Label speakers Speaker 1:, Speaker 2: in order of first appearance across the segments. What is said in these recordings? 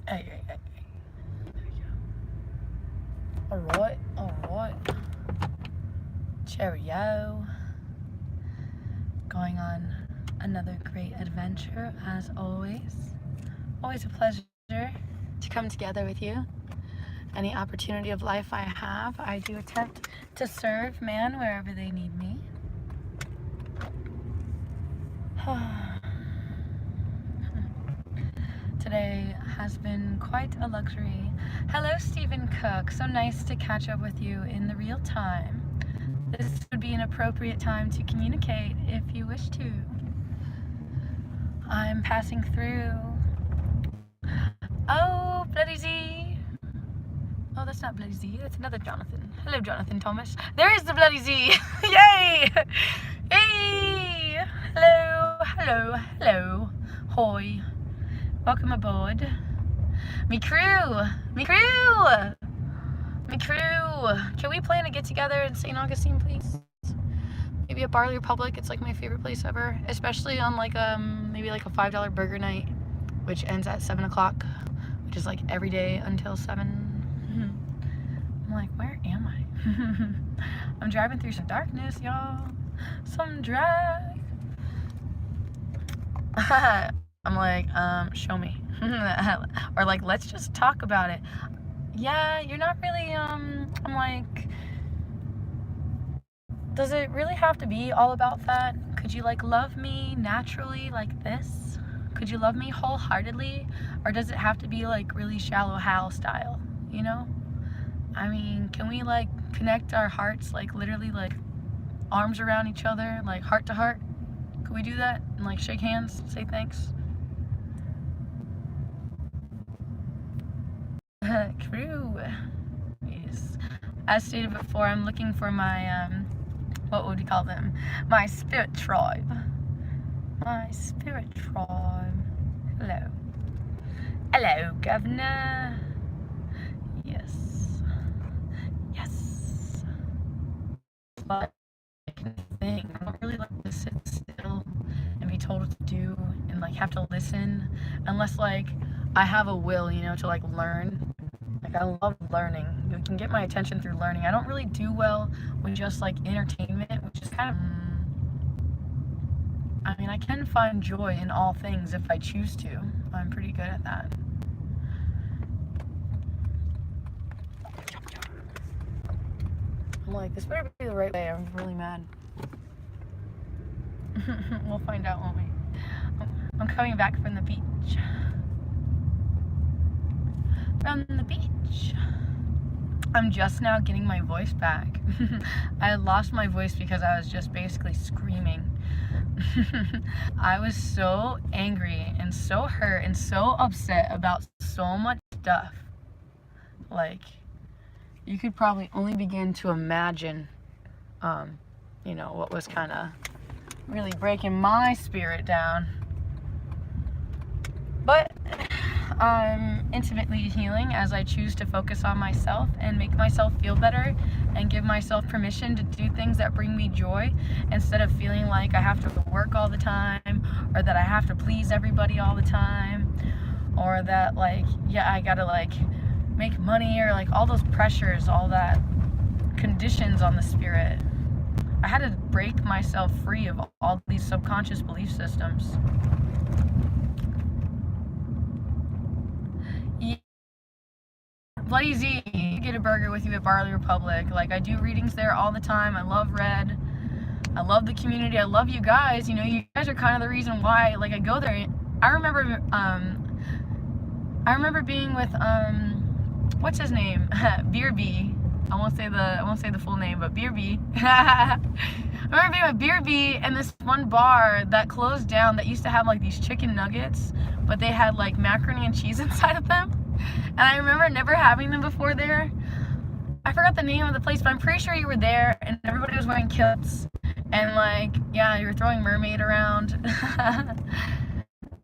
Speaker 1: Hey. There we go. Alright. Cheerio. Going on another great adventure as always. Always a pleasure to come together with you. Any opportunity of life I have, I do attempt to serve man wherever they need me. Today has been quite a luxury. Hello, Stephen Cook. So nice to catch up with you in the real time. This would be an appropriate time to communicate if you wish to. I'm passing through. Oh, Bloody Z. Oh, that's not Bloody Z. That's another Jonathan. Hello, Jonathan Thomas. There is the Bloody Z. Yay! Hey! Hello. Hoi. Welcome aboard. Me crew. Can we plan to get together in St. Augustine, please? Maybe at Barley Republic. It's like my favorite place ever. Especially on like maybe like a $5 burger night, which ends at 7 o'clock, which is like every day until 7. I'm like, where am I? I'm driving through some darkness, y'all. Some drag. I'm like, show me. Or like, let's just talk about it. Yeah, you're not really, I'm like, does it really have to be all about that? Could you like love me naturally like this? Could you love me wholeheartedly? Or does it have to be like really shallow Hal style, you know? I mean, can we like connect our hearts, like literally like arms around each other, like heart to heart? Could we do that and like shake hands, say thanks? Crew. Yes. As stated before, I'm looking for my, what would we call them? My spirit tribe. Hello, Governor. Yes. But I don't really like to sit still and be told what to do and like have to listen unless like I have a will, you know, to like learn. Like I love learning. You can get my attention through learning. I don't really do well with just like entertainment, which is kind of I mean, I can find joy in all things if I choose to. I'm pretty good at that. I'm like, this better be the right way. I'm really mad. We'll find out, won't we? I'm coming back from the beach. I'm just now getting my voice back. I had lost my voice because I was just basically screaming. I was so angry and so hurt and so upset about so much stuff. Like, you could probably only begin to imagine, you know, what was kind of really breaking my spirit down. But I'm intimately healing as I choose to focus on myself and make myself feel better and give myself permission to do things that bring me joy instead of feeling like I have to work all the time or that I have to please everybody all the time or that like, yeah, I gotta like make money or like all those pressures, all that conditions on the spirit. I had to break myself free of all these subconscious belief systems. Bloody Z, get a burger with you at Barley Republic. Like, I do readings there all the time. I love Red. I love the community. I love you guys. You know, you guys are kind of the reason why, like, I go there. I remember being with, what's his name? Beer B. I won't say the full name, but Beer B. I remember being with Beer B and this one bar that closed down that used to have, like, these chicken nuggets, but they had, like, macaroni and cheese inside of them. And I remember never having them before there. I forgot the name of the place, but I'm pretty sure you were there and everybody was wearing kilts. And like, yeah, you were throwing mermaid around.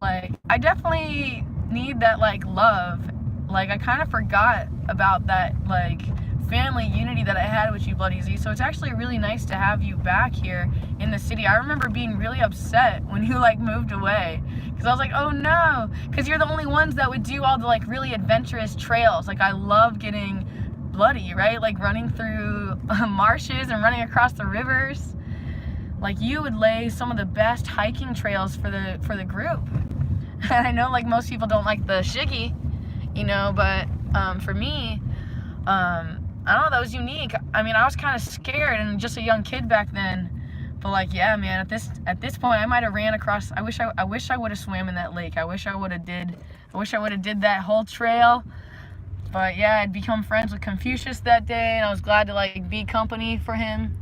Speaker 1: Like, I definitely need that like love. Like, I kind of forgot about that like family unity that I had with you, Bloody Z. So it's actually really nice to have you back here in the city. I remember being really upset when you like moved away, because I was like, oh no, because you're the only ones that would do all the like really adventurous trails. Like I love getting bloody, right? Like running through marshes and running across the rivers. Like you would lay some of the best hiking trails for the group. And I know like most people don't like the shiggy, you know, but for me, I don't know, that was unique. I mean, I was kind of scared and just a young kid back then, but like, yeah, man, at this point, I might have ran across. I wish I would have swam in that lake. I wish I would have did that whole trail. But yeah, I'd become friends with Confucius that day, and I was glad to like be company for him,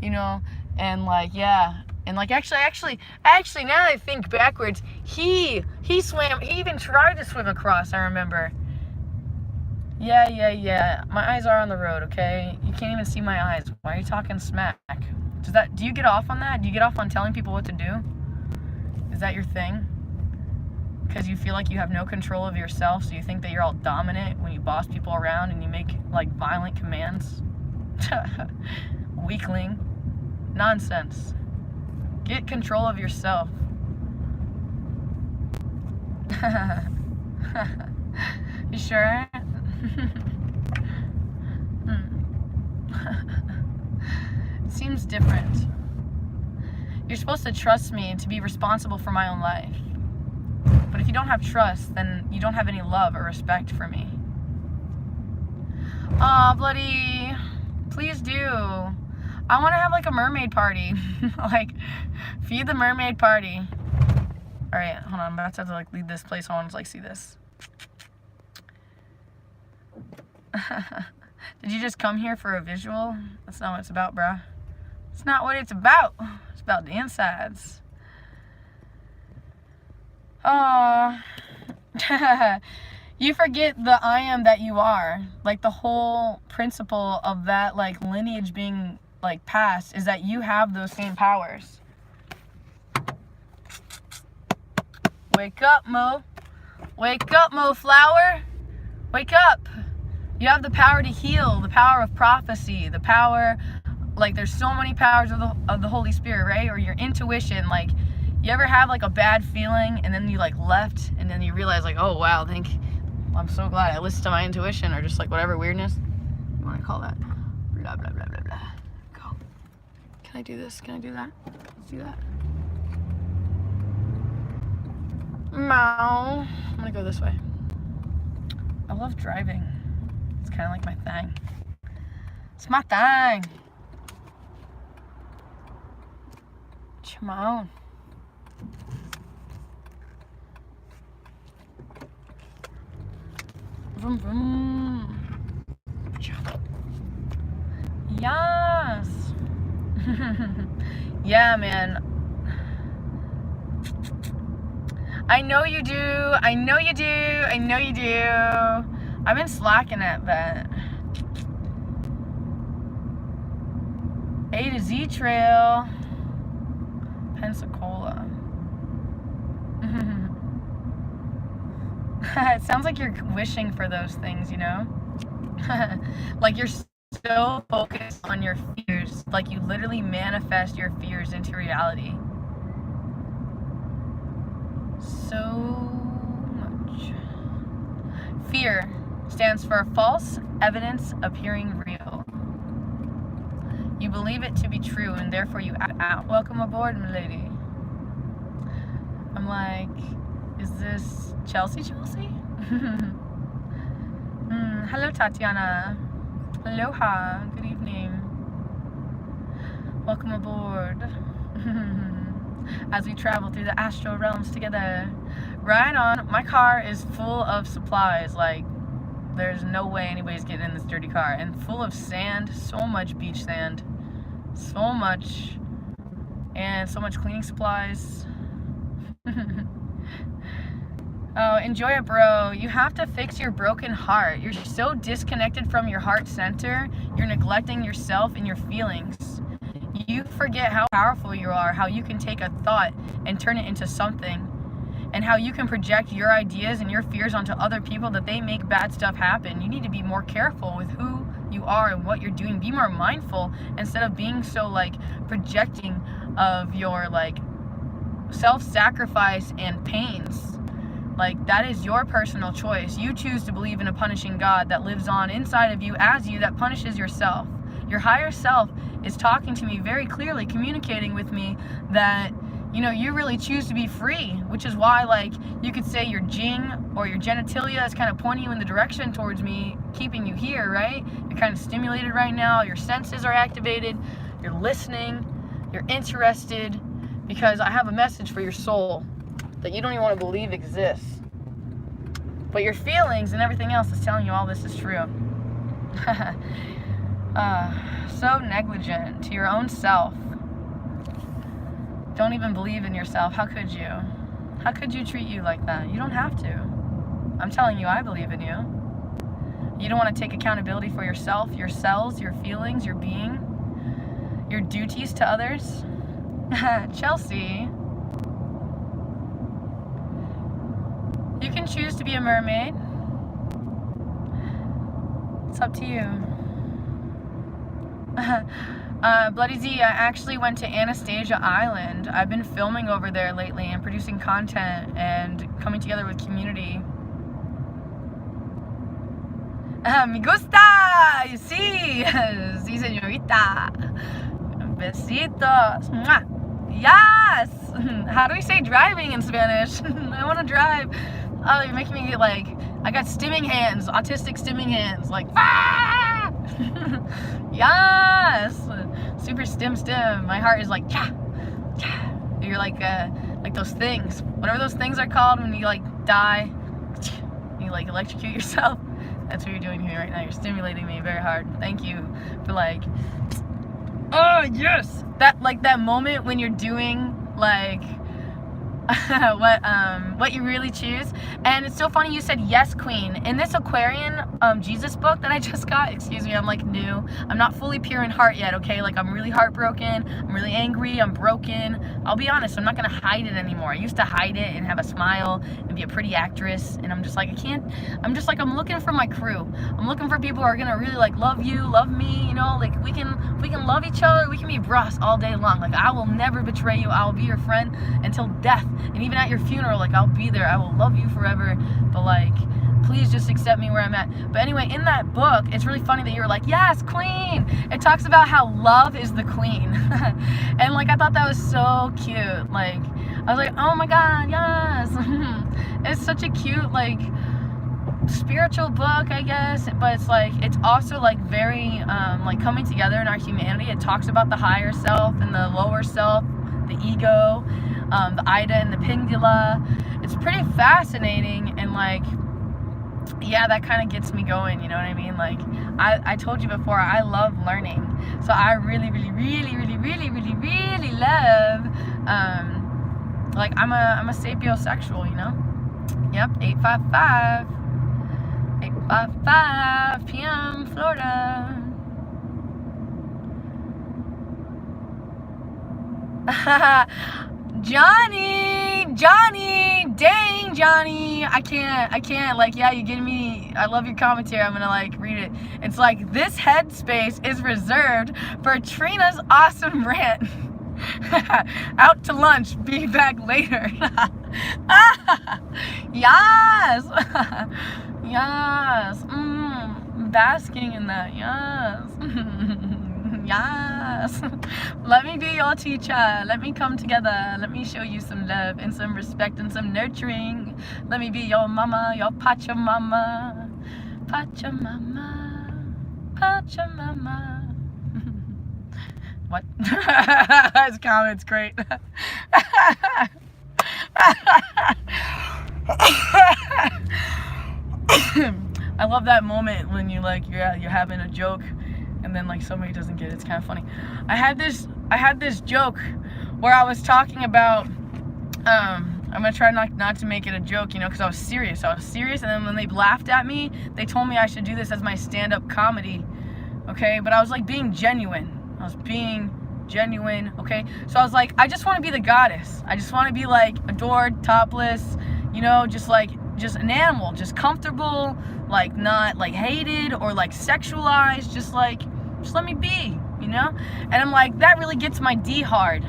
Speaker 1: you know, and like, yeah. And like, actually, now that I think backwards, he swam, he even tried to swim across, I remember. Yeah. My eyes are on the road, okay? You can't even see my eyes. Why are you talking smack? Do you get off on that? Do you get off on telling people what to do? Is that your thing? Because you feel like you have no control of yourself, so you think that you're all dominant when you boss people around and you make like violent commands? Weakling. Nonsense. Get control of yourself. You sure? It seems different. You're supposed to trust me and to be responsible for my own life. But if you don't have trust, then you don't have any love or respect for me. Aw, bloody. Please do. I want to have like a mermaid party. Like, feed the mermaid party. Alright, hold on. I'm about to have to like leave this place. I want to like see this. Did you just come here for a visual? That's not what it's about, bruh. It's not what it's about. It's about the insides. Oh. You forget the I am that you are. Like the whole principle of that like lineage being like passed is that you have those same powers. Wake up, Mo. Wake up, Mo Flower. Wake up. You have the power to heal, the power of prophecy, the power, like there's so many powers of the Holy Spirit, right? Or your intuition. Like, you ever have like a bad feeling and then you like left and then you realize like, oh wow, I'm so glad I listened to my intuition, or just like whatever weirdness you want to call that. Blah, blah, blah, blah, blah. Go. Can I do this? Can I do that? Let's do that. Meow. I'm gonna go this way. I love driving. It's kind of like my thing. It's my thing. Come on. Vroom, vroom. Yes. Yeah, man. I know you do. I know you do. I know you do. I've been slacking at that. A to Z Trail. Pensacola. It sounds like you're wishing for those things, you know? Like you're so focused on your fears. Like you literally manifest your fears into reality. So much. Fear stands for false evidence appearing real. You believe it to be true and therefore you act out. Welcome aboard, milady. I'm like, is this Chelsea? Hello, Tatiana. Aloha. Good evening. Welcome aboard. As we travel through the astral realms together. Right on. My car is full of supplies. Like, there's no way anybody's getting in this dirty car. And full of sand. So much beach sand. So much. And so much cleaning supplies. Oh, enjoy it, bro. You have to fix your broken heart. You're so disconnected from your heart center. You're neglecting yourself and your feelings. You forget how powerful you are, how you can take a thought and turn it into something, and how you can project your ideas and your fears onto other people that they make bad stuff happen. You need to be more careful with who you are and what you're doing. Be more mindful instead of being so like projecting of your like self-sacrifice and pains. Like, that is your personal choice. You choose to believe in a punishing God that lives on inside of you as you, that punishes yourself. Your higher self is talking to me very clearly, communicating with me that, you know, you really choose to be free, which is why, like, you could say your jing or your genitalia is kind of pointing you in the direction towards me, keeping you here, right? You're kind of stimulated right now. Your senses are activated. You're listening. You're interested, because I have a message for your soul that you don't even want to believe exists. But your feelings and everything else is telling you all this is true. So negligent to your own self. Don't even believe in yourself. How could you? How could you treat you like that? You don't have to. I'm telling you, I believe in you. You don't want to take accountability for yourself, your cells, your feelings, your being, your duties to others. Chelsea, you can choose to be a mermaid. It's up to you. Bloody Z, I actually went to Anastasia Island. I've been filming over there lately and producing content and coming together with community. Me gusta! You see? Sí, señorita. Besitos. Mwah. Yes! How do we say driving in Spanish? I want to drive. Oh, you're making me get like, I got stimming hands, autistic stimming hands, like, ah! Yes! Super stim. My heart is like, cha, cha. You're like those things, whatever those things are called when you like die, you like electrocute yourself. That's what you're doing here right now. You're stimulating me very hard. Thank you for like, oh yes! That moment when you're doing like what you really choose. And it's so funny you said yes, queen. In this Aquarian Jesus book that I just got, excuse me, I'm like new. I'm not fully pure in heart yet, okay? Like, I'm really heartbroken. I'm really angry. I'm broken. I'll be honest, I'm not gonna hide it anymore. I used to hide it and have a smile and be a pretty actress, and I'm just like, I can't. I'm just like, I'm looking for my crew. I'm looking for people who are gonna really like love you, love me, you know, like we can love each other. We can be bros all day long. Like, I will never betray you. I will be your friend until death. And even at your funeral, like, I'll be there. I will love you forever. But like, please just accept me where I'm at. But anyway, in that book, it's really funny that you were like, yes, queen. It talks about how love is the queen. And like, I thought that was so cute. Like, I was like, oh my God, yes. It's such a cute, like, spiritual book, I guess. But it's like, it's also like very like coming together in our humanity. It talks about the higher self and the lower self, the ego, the Ida and the Pingula. It's pretty fascinating, and like, yeah, that kind of gets me going, you know what I mean? Like, I told you before, I love learning. So I really love, like, I'm a sapiosexual, you know? Yep, 855 p.m. Florida. Johnny, dang, Johnny, I can't, like, yeah, you getting me, I love your commentary, I'm gonna, like, read it. It's like, this headspace is reserved for Trina's awesome rant. Out to lunch, be back later. Yes, yes, basking in that, yes. Yes. Let me be your teacher. Let me come together. Let me show you some love and some respect and some nurturing. Let me be your mama, your Pachamama. Pachamama. Pachamama. What? His comment's great. I love that moment when you like you're having a joke and then like somebody doesn't get it. It's kind of funny. I had this joke where I was talking about I'm gonna try not to make it a joke, you know, because I was serious, and then when they laughed at me, they told me I should do this as my stand-up comedy, okay? But I was like being genuine. Okay? So I was like, I just want to be the goddess. I just want to be like adored, topless, you know, just like just an animal, just comfortable, like not like hated or like sexualized, just let me be, you know? And I'm like, that really gets my D hard.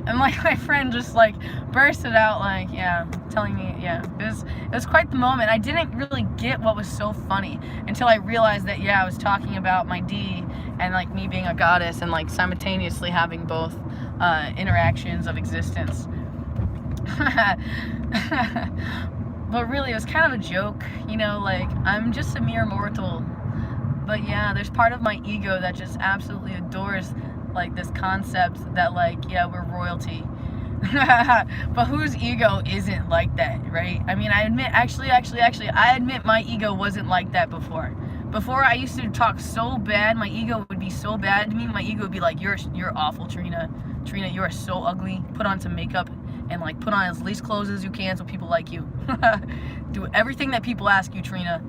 Speaker 1: And like my friend just like bursted out like, yeah, telling me, yeah, it was quite the moment. I didn't really get what was so funny until I realized that, yeah, I was talking about my D and like me being a goddess and like simultaneously having both interactions of existence. But really, it was kind of a joke, you know, like I'm just a mere mortal. But yeah, there's part of my ego that just absolutely adores like this concept that like, yeah, we're royalty. But whose ego isn't like that, right? I mean, I admit, actually, I admit my ego wasn't like that before. Before, I used to talk so bad, my ego would be so bad to me, my ego would be like, you're awful, Trina. Trina, you are so ugly. Put on some makeup and like put on as least clothes as you can so people like you. Do everything that people ask you, Trina.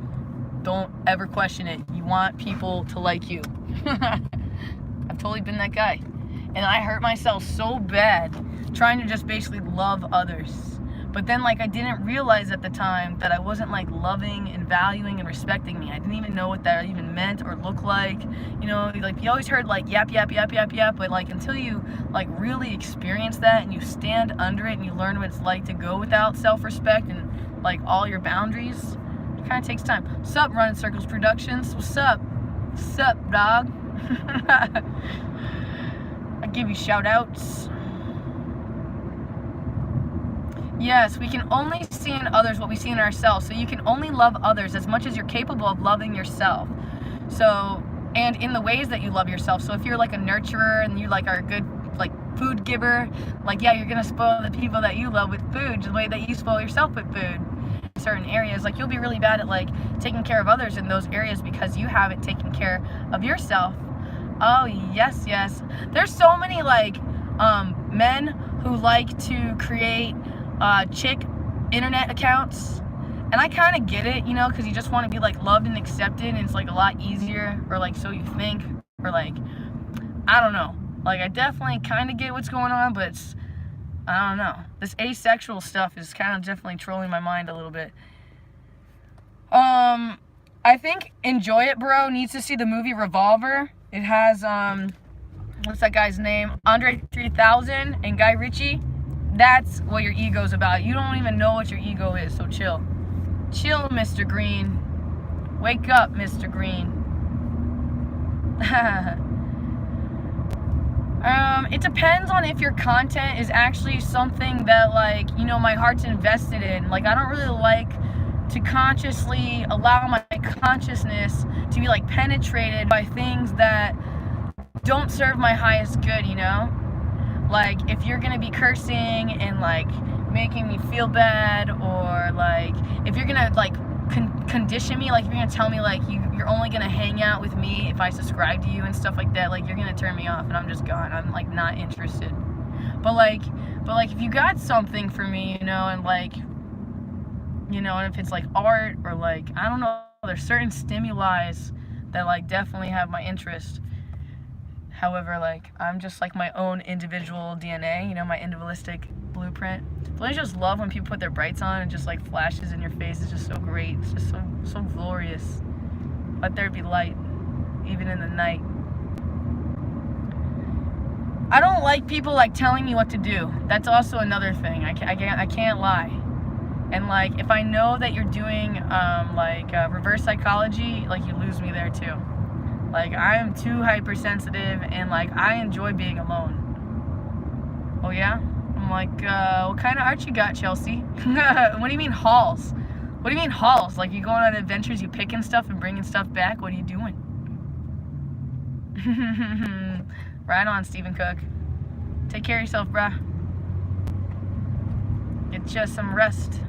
Speaker 1: Don't ever question it. You want people to like you. I've totally been that guy. And I hurt myself so bad trying to just basically love others. But then like I didn't realize at the time that I wasn't like loving and valuing and respecting me. I didn't even know what that even meant or looked like. You know, like you always heard like yap, but like until you like really experience that and you stand under it and you learn what it's like to go without self-respect and like all your boundaries, it kind of takes time. What's up, Running Circles Productions? What's up? What's up, dog? I give you shout outs. Yes, we can only see in others what we see in ourselves. So you can only love others as much as you're capable of loving yourself. So, and in the ways that you love yourself. So if you're like a nurturer and you like are a good like food giver, like yeah, you're gonna spoil the people that you love with food the way that you spoil yourself with food. In certain areas, like you'll be really bad at like taking care of others in those areas because you haven't taken care of yourself. Oh yes, yes. There's so many like men who like to create chick internet accounts, and I kind of get it, you know, because you just want to be like loved and accepted, and it's like a lot easier, or like so you think, or like I don't know, like I definitely kind of get what's going on, but it's, I don't know, this asexual stuff is kind of definitely trolling my mind a little bit. I think Enjoy It Bro needs to see the movie Revolver. It has what's that guy's name, Andre 3000 and Guy Ritchie. That's what your ego's about. You don't even know what your ego is, so chill. Chill, Mr. Green. Wake up, Mr. Green. It depends on if your content is actually something that, like, you know, my heart's invested in. Like, I don't really like to consciously allow my consciousness to be, like, penetrated by things that don't serve my highest good, you know? Like, if you're gonna be cursing and like making me feel bad, or like if you're gonna like condition me, like if you're gonna tell me like you're only gonna hang out with me if I subscribe to you and stuff like that, like you're gonna turn me off and I'm just gone. I'm like not interested. But like if you got something for me, you know, and like, you know, and if it's like art or like, I don't know, there's certain stimuli that like definitely have my interest. However, like, I'm just like my own individual DNA, you know, my individualistic blueprint. Don't you just love when people put their brights on and just like flashes in your face? It's just so great. It's just so glorious. Let there be light, even in the night. I don't like people like telling me what to do. That's also another thing. I can't lie. And like, if I know that you're doing reverse psychology, like you lose me there too. Like, I am too hypersensitive, and like I enjoy being alone. Oh yeah? I'm like, what kind of art you got, Chelsea? What do you mean hauls? What do you mean hauls? Like, you going on adventures, you picking stuff and bringing stuff back? What are you doing? Right on, Stephen Cook. Take care of yourself, bruh. Get just some rest.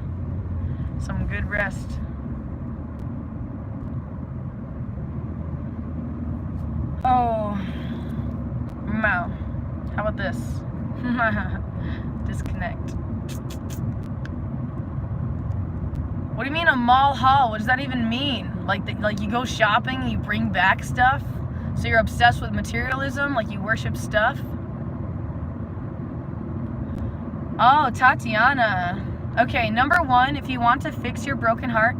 Speaker 1: Some good rest. Oh, wow. How about this? Disconnect. What do you mean a mall haul? What does that even mean? Like you go shopping and you bring back stuff? So you're obsessed with materialism? Like you worship stuff? Oh, Tatiana. Okay, number one, if you want to fix your broken heart,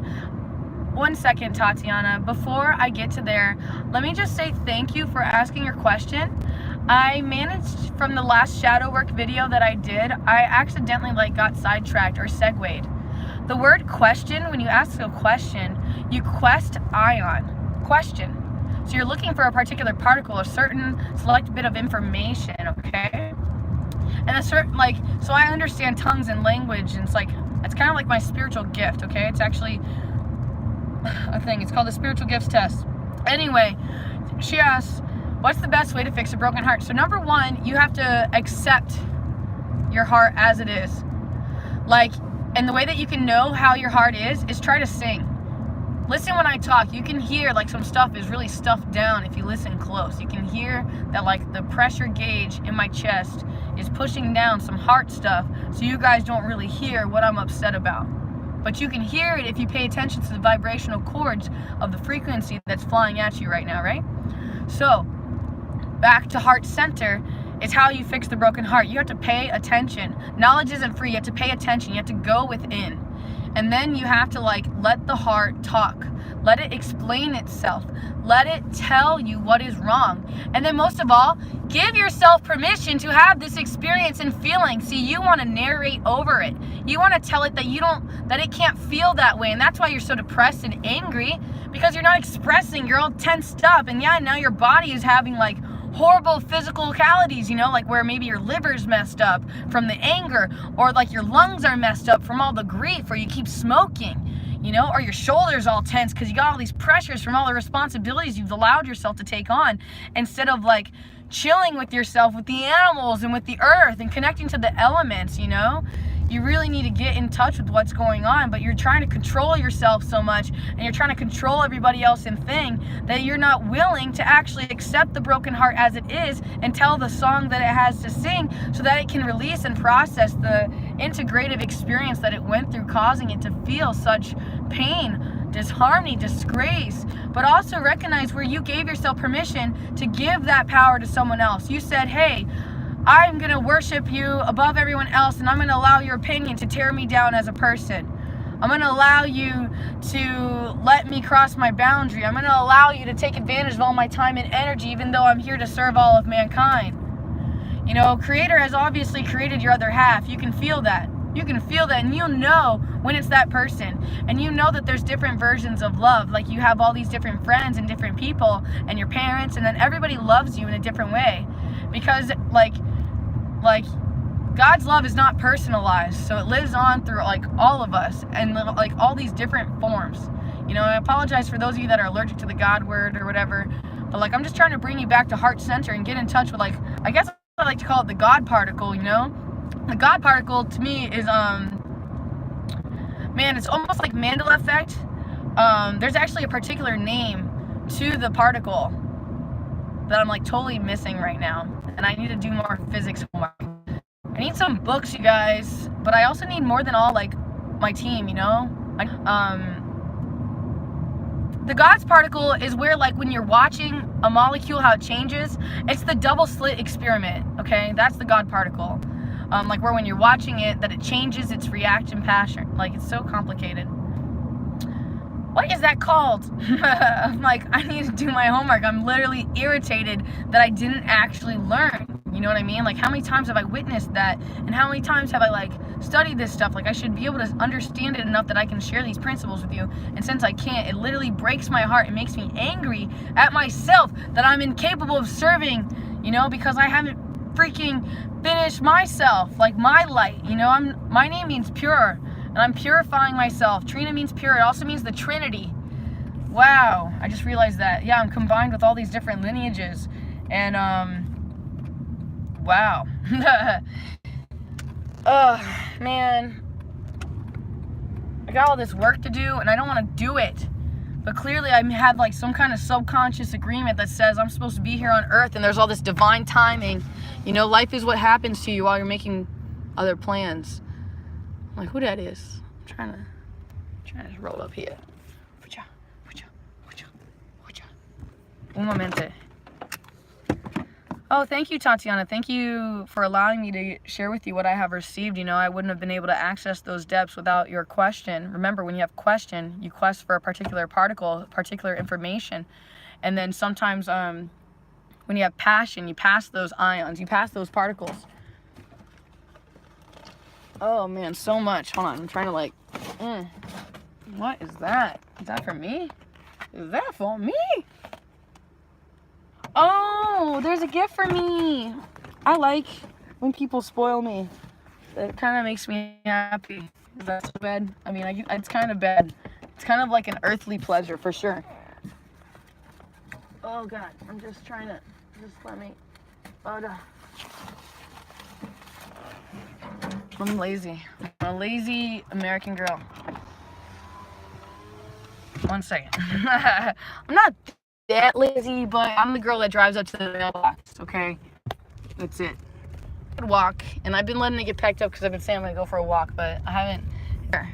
Speaker 1: 1 second, Tatiana. Before I get to there, let me just say thank you for asking your question. I managed, from the last shadow work video that I did, I accidentally got sidetracked or segued. The word question, when you ask a question, you quest ion, question. So you're looking for a particular particle, a certain select bit of information, okay? And a certain, so I understand tongues and language, and it's kind of like my spiritual gift, okay? It's actually a thing. It's called the spiritual gifts test. Anyway, she asks, what's the best way to fix a broken heart? So number one, you have to accept your heart as it is. And the way that you can know how your heart is try to sing. Listen when I talk. You can hear some stuff is really stuffed down if you listen close. You can hear that the pressure gauge in my chest is pushing down some heart stuff, so you guys don't really hear what I'm upset about. But you can hear it if you pay attention to the vibrational chords of the frequency that's flying at you right now, right? So, back to heart center is how you fix the broken heart. You have to pay attention. Knowledge isn't free. You have to pay attention. You have to go within. And then you have to let the heart talk. Let it explain itself. Let it tell you what is wrong. And then most of all, give yourself permission to have this experience and feeling. See, you want to narrate over it. You want to tell it that that it can't feel that way. And that's why you're so depressed and angry, because you're not expressing. You're all tensed up. And yeah, now your body is having horrible physicalities, where maybe your liver's messed up from the anger, or your lungs are messed up from all the grief, or you keep smoking, or your shoulders all tense because you got all these pressures from all the responsibilities you've allowed yourself to take on, instead of chilling with yourself, with the animals and with the earth and connecting to the elements. You really need to get in touch with what's going on, but you're trying to control yourself so much, and you're trying to control everybody else and thing, that you're not willing to actually accept the broken heart as it is and tell the song that it has to sing, so that it can release and process the integrative experience that it went through, causing it to feel such pain, disharmony, disgrace, but also recognize where you gave yourself permission to give that power to someone else. You said, hey, I'm going to worship you above everyone else, and I'm going to allow your opinion to tear me down as a person. I'm going to allow you to let me cross my boundary. I'm going to allow you to take advantage of all my time and energy, even though I'm here to serve all of mankind. Creator has obviously created your other half. You can feel that. You can feel that, and you know when it's that person. And you know that there's different versions of love. You have all these different friends and different people and your parents, and then everybody loves you in a different way. Because, God's love is not personalized, so it lives on through all of us, and all these different forms. I apologize for those of you that are allergic to the God word or whatever, but I'm just trying to bring you back to heart center and get in touch with I guess I like to call it the God particle. The God particle to me is man, it's almost like Mandela effect. There's actually a particular name to the particle that I'm totally missing right now, and I need to do more physics homework. I need some books, you guys, but I also need more than all my team. The God's particle is where when you're watching a molecule, how it changes. It's the double slit experiment, okay? That's the God particle. Where when you're watching it, that it changes its reaction pattern. It's so complicated. What is that called? I'm I need to do my homework. I'm literally irritated that I didn't actually learn. You know what I mean? How many times have I witnessed that? And how many times have I studied this stuff? I should be able to understand it enough that I can share these principles with you. And since I can't, it literally breaks my heart. It makes me angry at myself that I'm incapable of serving, because I haven't freaking finished myself, my light. My name means pure. And I'm purifying myself. Trina means pure. It also means the Trinity. Wow. I just realized that. Yeah, I'm combined with all these different lineages. And, wow. Man. I got all this work to do, and I don't want to do it. But clearly I have some kind of subconscious agreement that says I'm supposed to be here on earth, and there's all this divine timing. Life is what happens to you while you're making other plans. Who that is? I'm trying to just roll up here. Un momente. Oh, thank you, Tatiana. Thank you for allowing me to share with you what I have received. You know, I wouldn't have been able to access those depths without your question. Remember, when you have question, you quest for a particular particle, particular information. And then sometimes when you have passion, you pass those ions, you pass those particles. Oh, man, so much. Hold on, I'm trying to like... What is that? Is that for me? Is that for me? Oh, there's a gift for me. I like when people spoil me. It kind of makes me happy. Is that so bad? I mean, it's kind of bad. It's kind of like an earthly pleasure for sure. Oh God, I'm just trying to, just let me, oh no. I'm lazy. I'm a lazy American girl. One second. I'm not that lazy, but I'm the girl that drives up to the mailbox, okay? That's it. I'd walk, and I've been letting it get packed up because I've been saying I'm going to go for a walk, but I haven't,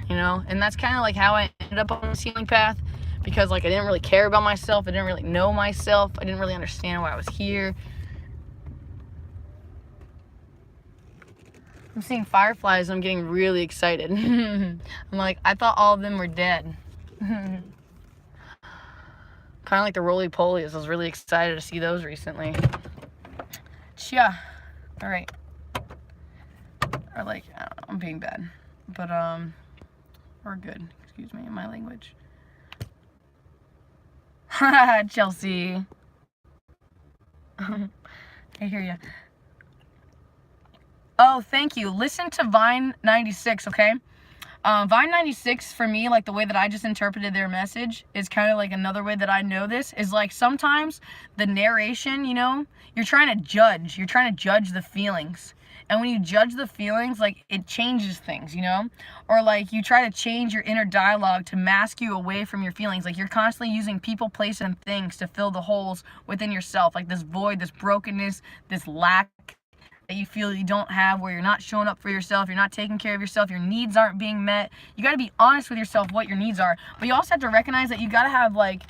Speaker 1: you know? And that's kind of like how I ended up on this healing path, because like I didn't really care about myself. I didn't really know myself. I didn't really understand why I was here. I'm seeing fireflies, and I'm getting really excited. I'm like, I thought all of them were dead. Kind of like the roly-polies. I was really excited to see those recently. Yeah. All right. Or like, I don't know, I'm being bad. But, we're good. Excuse me, in my language. Chelsea. I hear you. Oh, thank you. Listen to Vine 96, okay? Vine 96, for me, like the way that I just interpreted their message is kind of like another way that I know this is like sometimes the narration, you know, you're trying to judge the feelings. And when you judge the feelings, like it changes things, you know, or like you try to change your inner dialogue to mask you away from your feelings. Like you're constantly using people, places, and things to fill the holes within yourself, like this void, this brokenness, this lack that you feel you don't have, where you're not showing up for yourself, you're not taking care of yourself, your needs aren't being met. You got to be honest with yourself what your needs are, but you also have to recognize that you got to have like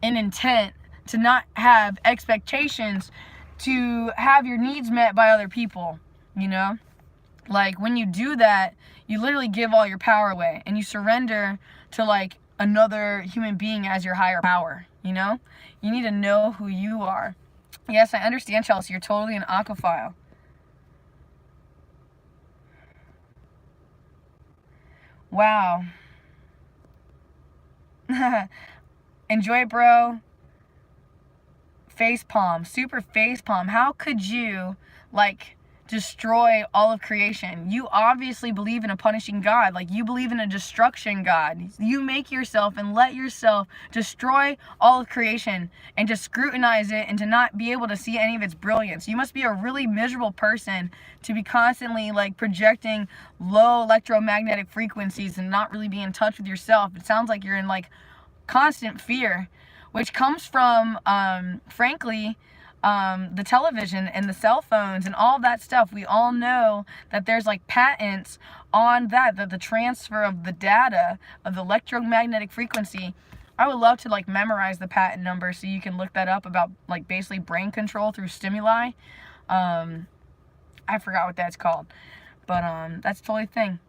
Speaker 1: an intent to not have expectations to have your needs met by other people, you know? Like when you do that, you literally give all your power away and you surrender to like another human being as your higher power, you know? You need to know who you are. Yes, I understand, Chelsea. You're totally an aquaphile. Wow. Enjoy it, bro. Face palm. Super face palm. How could you, like, destroy all of creation? You obviously believe in a punishing God. Like, you believe in a destruction God. You make yourself and let yourself destroy all of creation and to scrutinize it and to not be able to see any of its brilliance. You must be a really miserable person to be constantly like projecting low electromagnetic frequencies and not really be in touch with yourself. It sounds like you're in like constant fear, which comes from frankly the television and the cell phones and all that stuff. We all know that there's like patents on that the transfer of the data of the electromagnetic frequency. I would love to like memorize the patent number so you can look that up about like basically brain control through stimuli. I forgot what that's called, but that's totally a thing.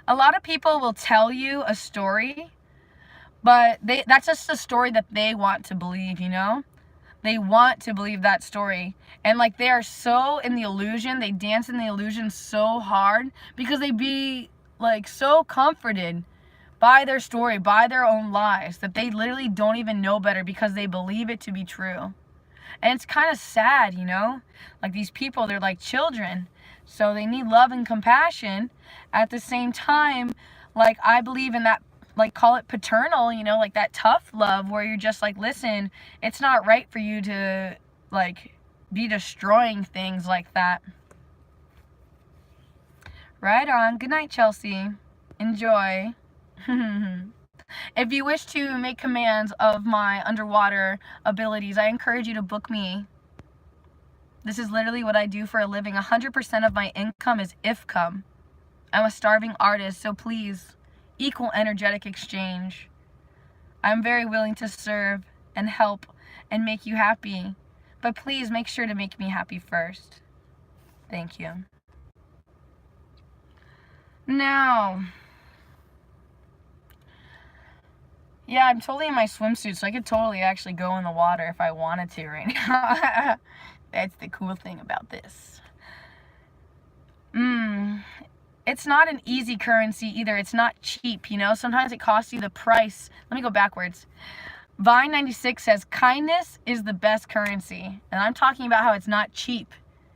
Speaker 1: A lot of people will tell you a story, but that's just a story that they want to believe, you know? They want to believe that story. And like they are so in the illusion, they dance in the illusion so hard because they be like so comforted by their story, by their own lies, that they literally don't even know better because they believe it to be true. And it's kind of sad, you know? Like these people, they're like children. So they need love and compassion. At the same time, like I believe in that, like call it paternal, you know, like that tough love where you're just like, listen, it's not right for you to like be destroying things like that. Right on. Good night, Chelsea. Enjoy. If you wish to make commands of my underwater abilities, I encourage you to book me. This is literally what I do for a living. 100% of my income is IFCOM. I'm a starving artist, so please, equal energetic exchange. I'm very willing to serve and help and make you happy. But please make sure to make me happy first. Thank you. Now, yeah, I'm totally in my swimsuit, so I could totally actually go in the water if I wanted to right now. That's the cool thing about this. It's not an easy currency either. It's not cheap, you know? Sometimes it costs you the price. Let me go backwards. Vine96 says, kindness is the best currency. And I'm talking about how it's not cheap.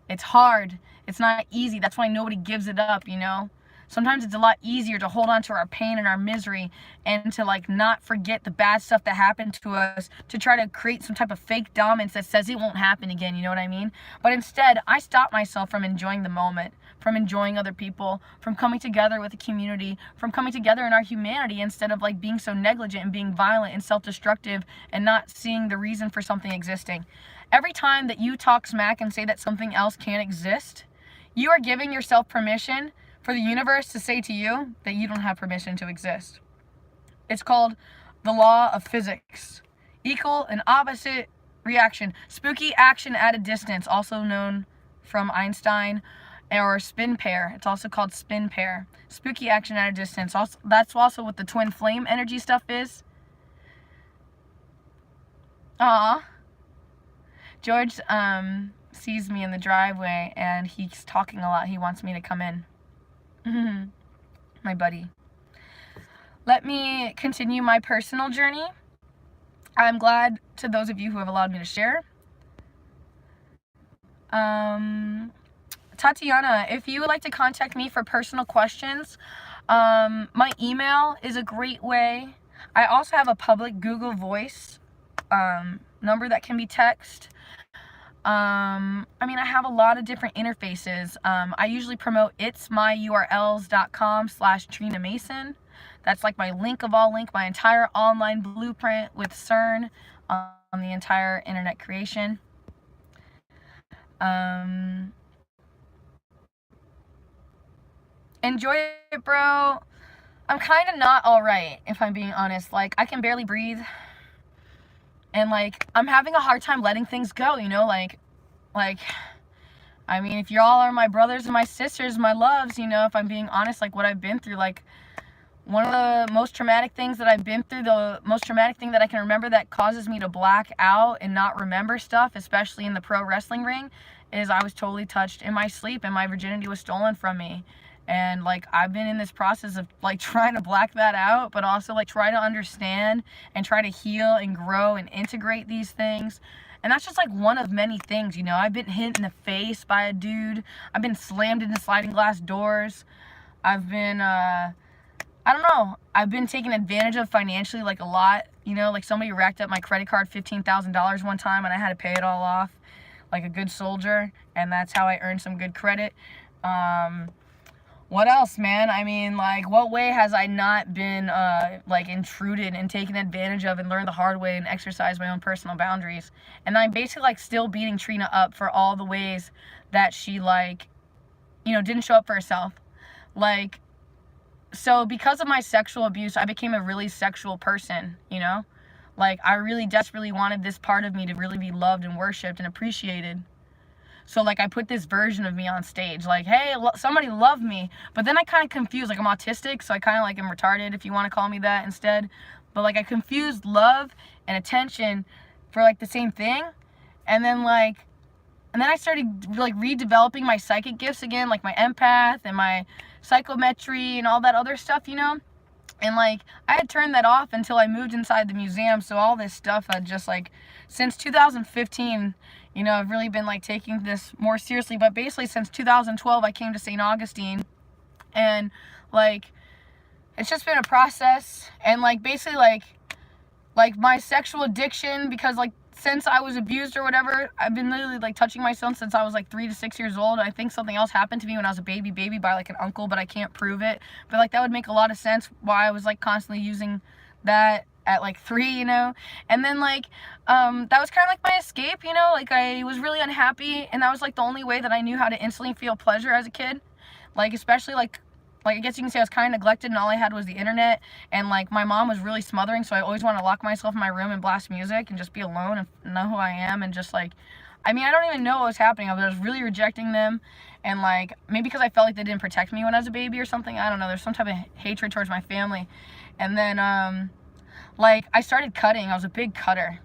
Speaker 1: It's hard. It's not easy. That's why nobody gives it up, you know? Sometimes it's a lot easier to hold on to our pain and our misery and to like not forget the bad stuff that happened to us, to try to create some type of fake dominance that says it won't happen again, you know what I mean? But instead, I stop myself from enjoying the moment, from enjoying other people, from coming together with a community, from coming together in our humanity instead of like being so negligent and being violent and self-destructive and not seeing the reason for something existing. Every time that you talk smack and say that something else can't exist, you are giving yourself permission for the universe to say to you that you don't have permission to exist. It's called the law of physics. Equal and opposite reaction. Spooky action at a distance, also known from Einstein, or spin pair. It's also called spin pair. Spooky action at a distance. Also, that's also what the twin flame energy stuff is. George sees me in the driveway and he's talking a lot. He wants me to come in. My buddy. Let me continue my personal journey. I'm glad to those of you who have allowed me to share. Tatiana, if you would like to contact me for personal questions, my email is a great way. I also have a public Google Voice number that can be texted. I mean, I have a lot of different interfaces. I usually promote itsmyurls.com/Trina Mason. That's like my link of all link, my entire online blueprint with CERN on the entire internet creation. Enjoy it, bro. I'm kind of not all right, if I'm being honest. Like, I can barely breathe. And, like, I'm having a hard time letting things go, you know? Like, I mean, if y'all are my brothers and my sisters, my loves, you know, if I'm being honest, like, what I've been through, like, one of the most traumatic things that I've been through, the most traumatic thing that I can remember that causes me to black out and not remember stuff, especially in the pro wrestling ring, is I was totally touched in my sleep and my virginity was stolen from me. And like, I've been in this process of like trying to black that out, but also like try to understand and try to heal and grow and integrate these things. And that's just like one of many things, you know. I've been hit in the face by a dude. I've been slammed into sliding glass doors. I've been, I don't know. I've been taken advantage of financially, like a lot, you know, like somebody racked up my credit card $15,000 one time and I had to pay it all off like a good soldier. And that's how I earned some good credit. What else, man? I mean, like, what way has I not been, like, intruded and taken advantage of and learned the hard way and exercised my own personal boundaries? And I'm basically, like, still beating Trina up for all the ways that she, like, you know, didn't show up for herself. Like, so because of my sexual abuse, I became a really sexual person, you know? Like, I really desperately wanted this part of me to really be loved and worshipped and appreciated. So, like, I put this version of me on stage, like, hey, somebody love me. But then I kind of confused, like, I'm autistic, so I kind of, like, am retarded, if you want to call me that instead. But, like, I confused love and attention for, like, the same thing. And then, like, I started, like, redeveloping my psychic gifts again, like my empath and my psychometry and all that other stuff, you know? And, like, I had turned that off until I moved inside the museum, so all this stuff had just, like, since 2015... you know, I've really been, like, taking this more seriously. But basically, since 2012, I came to St. Augustine. And, like, it's just been a process. And, like, basically, like my sexual addiction, because, like, since I was abused or whatever, I've been literally, like, touching myself since I was, like, 3 to 6 years old. I think something else happened to me when I was a baby by, like, an uncle, but I can't prove it. But, like, that would make a lot of sense why I was, like, constantly using that at like 3, you know. And then like that was kind of like my escape, you know. Like, I was really unhappy and that was like the only way that I knew how to instantly feel pleasure as a kid. Like, especially like like, I guess you can say I was kind of neglected, and all I had was the internet, and like my mom was really smothering, so I always want to lock myself in my room and blast music and just be alone and know who I am, and just like, I mean, I don't even know what was happening. I was really rejecting them, and like, maybe because I felt like they didn't protect me when I was a baby or something. I don't know. There's some type of hatred towards my family. And then like, I started cutting. I was a big cutter.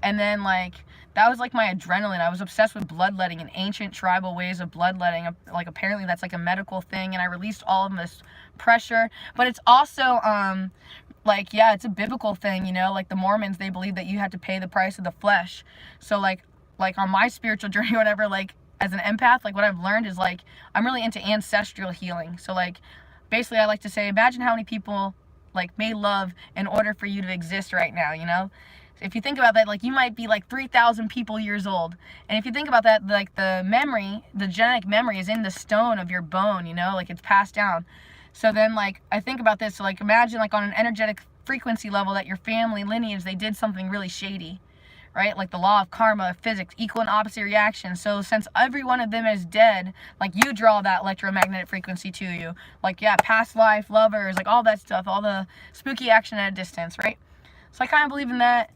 Speaker 1: And then like, that was like my adrenaline. I was obsessed with bloodletting and ancient tribal ways of bloodletting. Like, apparently that's like a medical thing, and I released all of this pressure. But it's also like, yeah, it's a biblical thing, you know, like the Mormons, they believe that you had to pay the price of the flesh. So like on my spiritual journey or whatever, like as an empath, like what I've learned is like, I'm really into ancestral healing. So like, basically I like to say, imagine how many people like made love in order for you to exist right now, you know? If you think about that, like, you might be like 3,000 people years old. And if you think about that, like, the memory, the genetic memory is in the stone of your bone, you know, like it's passed down. So then, like, I think about this, so like, imagine like on an energetic frequency level that your family lineage, they did something really shady, right? Like the law of karma, physics, equal and opposite reaction. So since every one of them is dead, like, you draw that electromagnetic frequency to you. Like, yeah, past life, lovers, like all that stuff, all the spooky action at a distance, right? So I kind of believe in that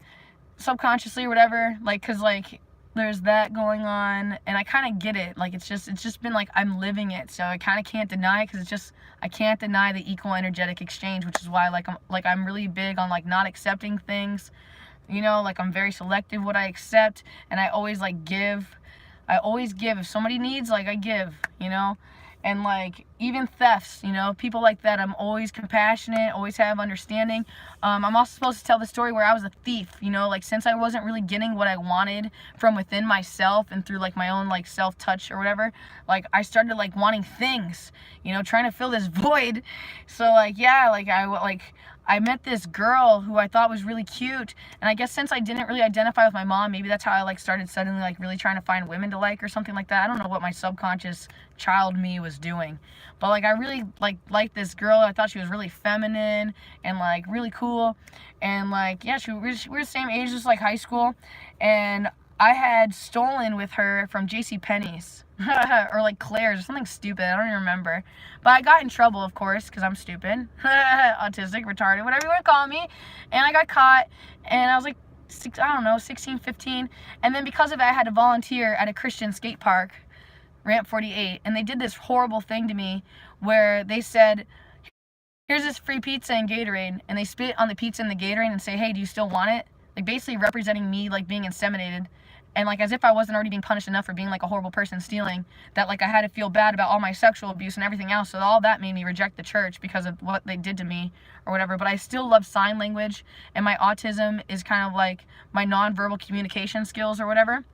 Speaker 1: subconsciously or whatever, like, because like there's that going on, and I kind of get it. Like, it's just been like, I'm living it, so I kind of can't deny it, because it's just, I can't deny the equal energetic exchange, which is why I'm really big on like not accepting things, you know, like I'm very selective what I accept, and I always like give. I always give. If somebody needs, like, I give, you know. And like, even thefts, you know, people like that, I'm always compassionate, always have understanding. I'm also supposed to tell the story where I was a thief, you know, like, since I wasn't really getting what I wanted from within myself and through like my own like self-touch or whatever, like, I started like wanting things, you know, trying to fill this void. So like, yeah, like I met this girl who I thought was really cute, and I guess since I didn't really identify with my mom, maybe that's how I like started suddenly like really trying to find women to like or something like that. I don't know what my subconscious child me was doing, but like, I really liked this girl. I thought she was really feminine and like really cool, and like, yeah, we're the same age, just like high school, and I had stolen with her from JCPenney's or like Claire's or something stupid. I don't even remember. But I got in trouble, of course, because I'm stupid, autistic, retarded, whatever you want to call me. And I got caught, and I was like, I don't know, 16, 15. And then because of that, I had to volunteer at a Christian skate park, Ramp 48. And they did this horrible thing to me where they said, here's this free pizza and Gatorade. And they spit on the pizza and the Gatorade and say, hey, do you still want it? Like, basically representing me like being inseminated. And like, as if I wasn't already being punished enough for being like a horrible person stealing, that like I had to feel bad about all my sexual abuse and everything else. So all that made me reject the church because of what they did to me or whatever. But I still love sign language, and my autism is kind of like my nonverbal communication skills or whatever.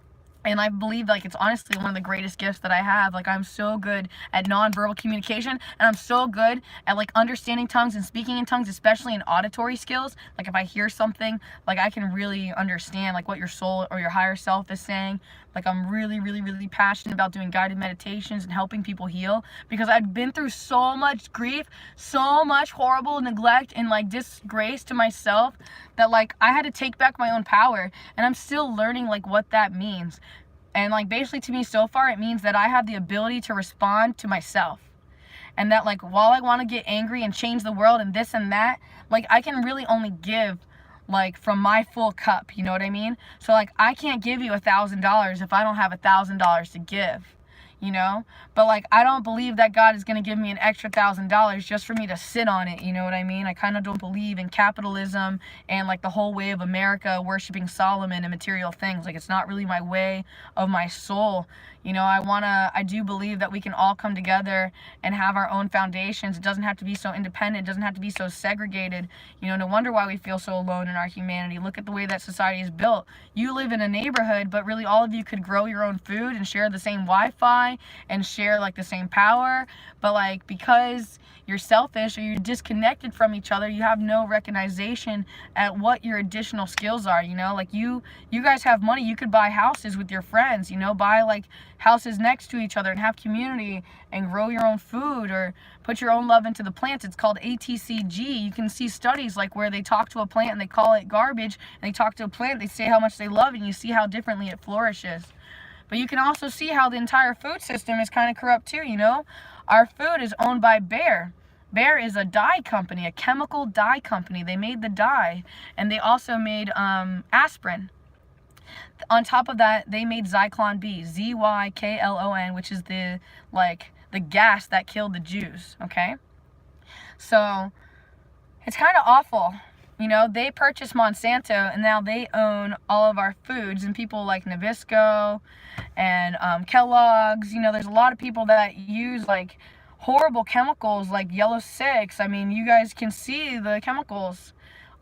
Speaker 1: And I believe like it's honestly one of the greatest gifts that I have. Like, I'm so good at nonverbal communication, and I'm so good at like understanding tongues and speaking in tongues, especially in auditory skills. Like, if I hear something, like, I can really understand like what your soul or your higher self is saying. Like, I'm really, really, really passionate about doing guided meditations and helping people heal, because I've been through so much grief, so much horrible neglect and like disgrace to myself, that like I had to take back my own power, and I'm still learning like what that means. And like, basically to me so far, it means that I have the ability to respond to myself. And that like, while I want to get angry and change the world and this and that, like, I can really only give like from my full cup, you know what I mean? So like, I can't give you $1,000 if I don't have $1,000 to give, you know? But like, I don't believe that God is going to give me an extra $1,000 just for me to sit on it, you know what I mean? I kind of don't believe in capitalism and like the whole way of America worshiping Solomon and material things. Like, it's not really my way of my soul. You know, I do believe that we can all come together and have our own foundations. It doesn't have to be so independent. It doesn't have to be so segregated. You know, no wonder why we feel so alone in our humanity. Look at the way that society is built. You live in a neighborhood, but really all of you could grow your own food and share the same Wi-Fi and share like the same power. But like, because you're selfish or you're disconnected from each other, you have no recognition at what your additional skills are, you know? Like, you guys have money, you could buy houses with your friends, you know, buy like houses next to each other and have community and grow your own food, or put your own love into the plants. It's called ATCG. You can see studies like where they talk to a plant and they call it garbage, and they talk to a plant, they say how much they love it, and you see how differently it flourishes. But you can also see how the entire food system is kind of corrupt too, you know? Our food is owned by Bayer. Bayer is a dye company, a chemical dye company. They made the dye, and they also made aspirin. On top of that, they made Zyklon B, Zyklon, which is the gas that killed the Jews, okay? So it's kind of awful. You know, they purchased Monsanto, and now they own all of our foods, and people like Nabisco and Kellogg's. You know, there's a lot of people that use like horrible chemicals like Yellow 6. I mean, you guys can see the chemicals.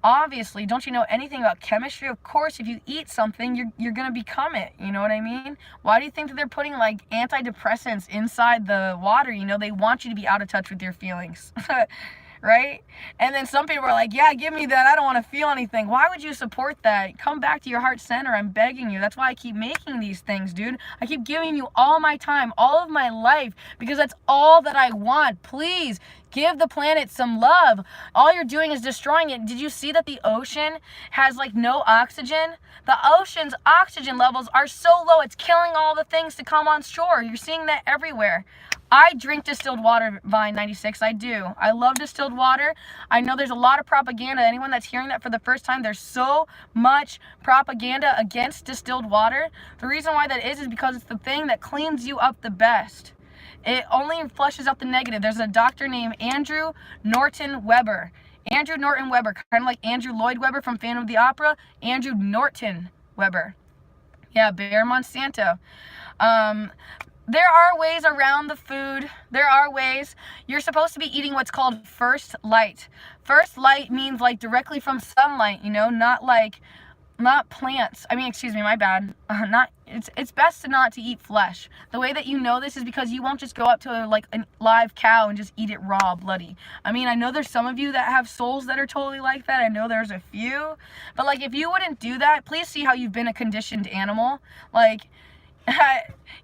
Speaker 1: Obviously, don't you know anything about chemistry? Of course, if you eat something, you're gonna become it. You know what I mean? Why do you think that they're putting like antidepressants inside the water? You know, they want you to be out of touch with your feelings. Right? And then some people are like, yeah, give me that. I don't want to feel anything. Why would you support that? Come back to your heart center. I'm begging you. That's why I keep making these things, dude. I keep giving you all my time, all of my life, because that's all that I want. Please give the planet some love. All you're doing is destroying it. Did you see that the ocean has like no oxygen? The ocean's oxygen levels are so low, it's killing all the things to come on shore. You're seeing that everywhere. I drink distilled water, Vine 96. I do. I love distilled water. I know there's a lot of propaganda. Anyone that's hearing that for the first time, there's so much propaganda against distilled water. The reason why that is because it's the thing that cleans you up the best. It only flushes out the negative. There's a doctor named Andrew Norton Webber. Andrew Norton Webber, kind of like Andrew Lloyd Webber from Phantom of the Opera. Andrew Norton Webber. Yeah, Bayer Monsanto. There are ways around the food. There are ways. You're supposed to be eating what's called first light. First light means like directly from sunlight, you know, not plants. I mean, excuse me, my bad. It's best not to eat flesh. The way that you know this is because you won't just go up to like a live cow and just eat it raw, bloody. I mean, I know there's some of you that have souls that are totally like that. I know there's a few. But like, if you wouldn't do that, please see how you've been a conditioned animal. Like,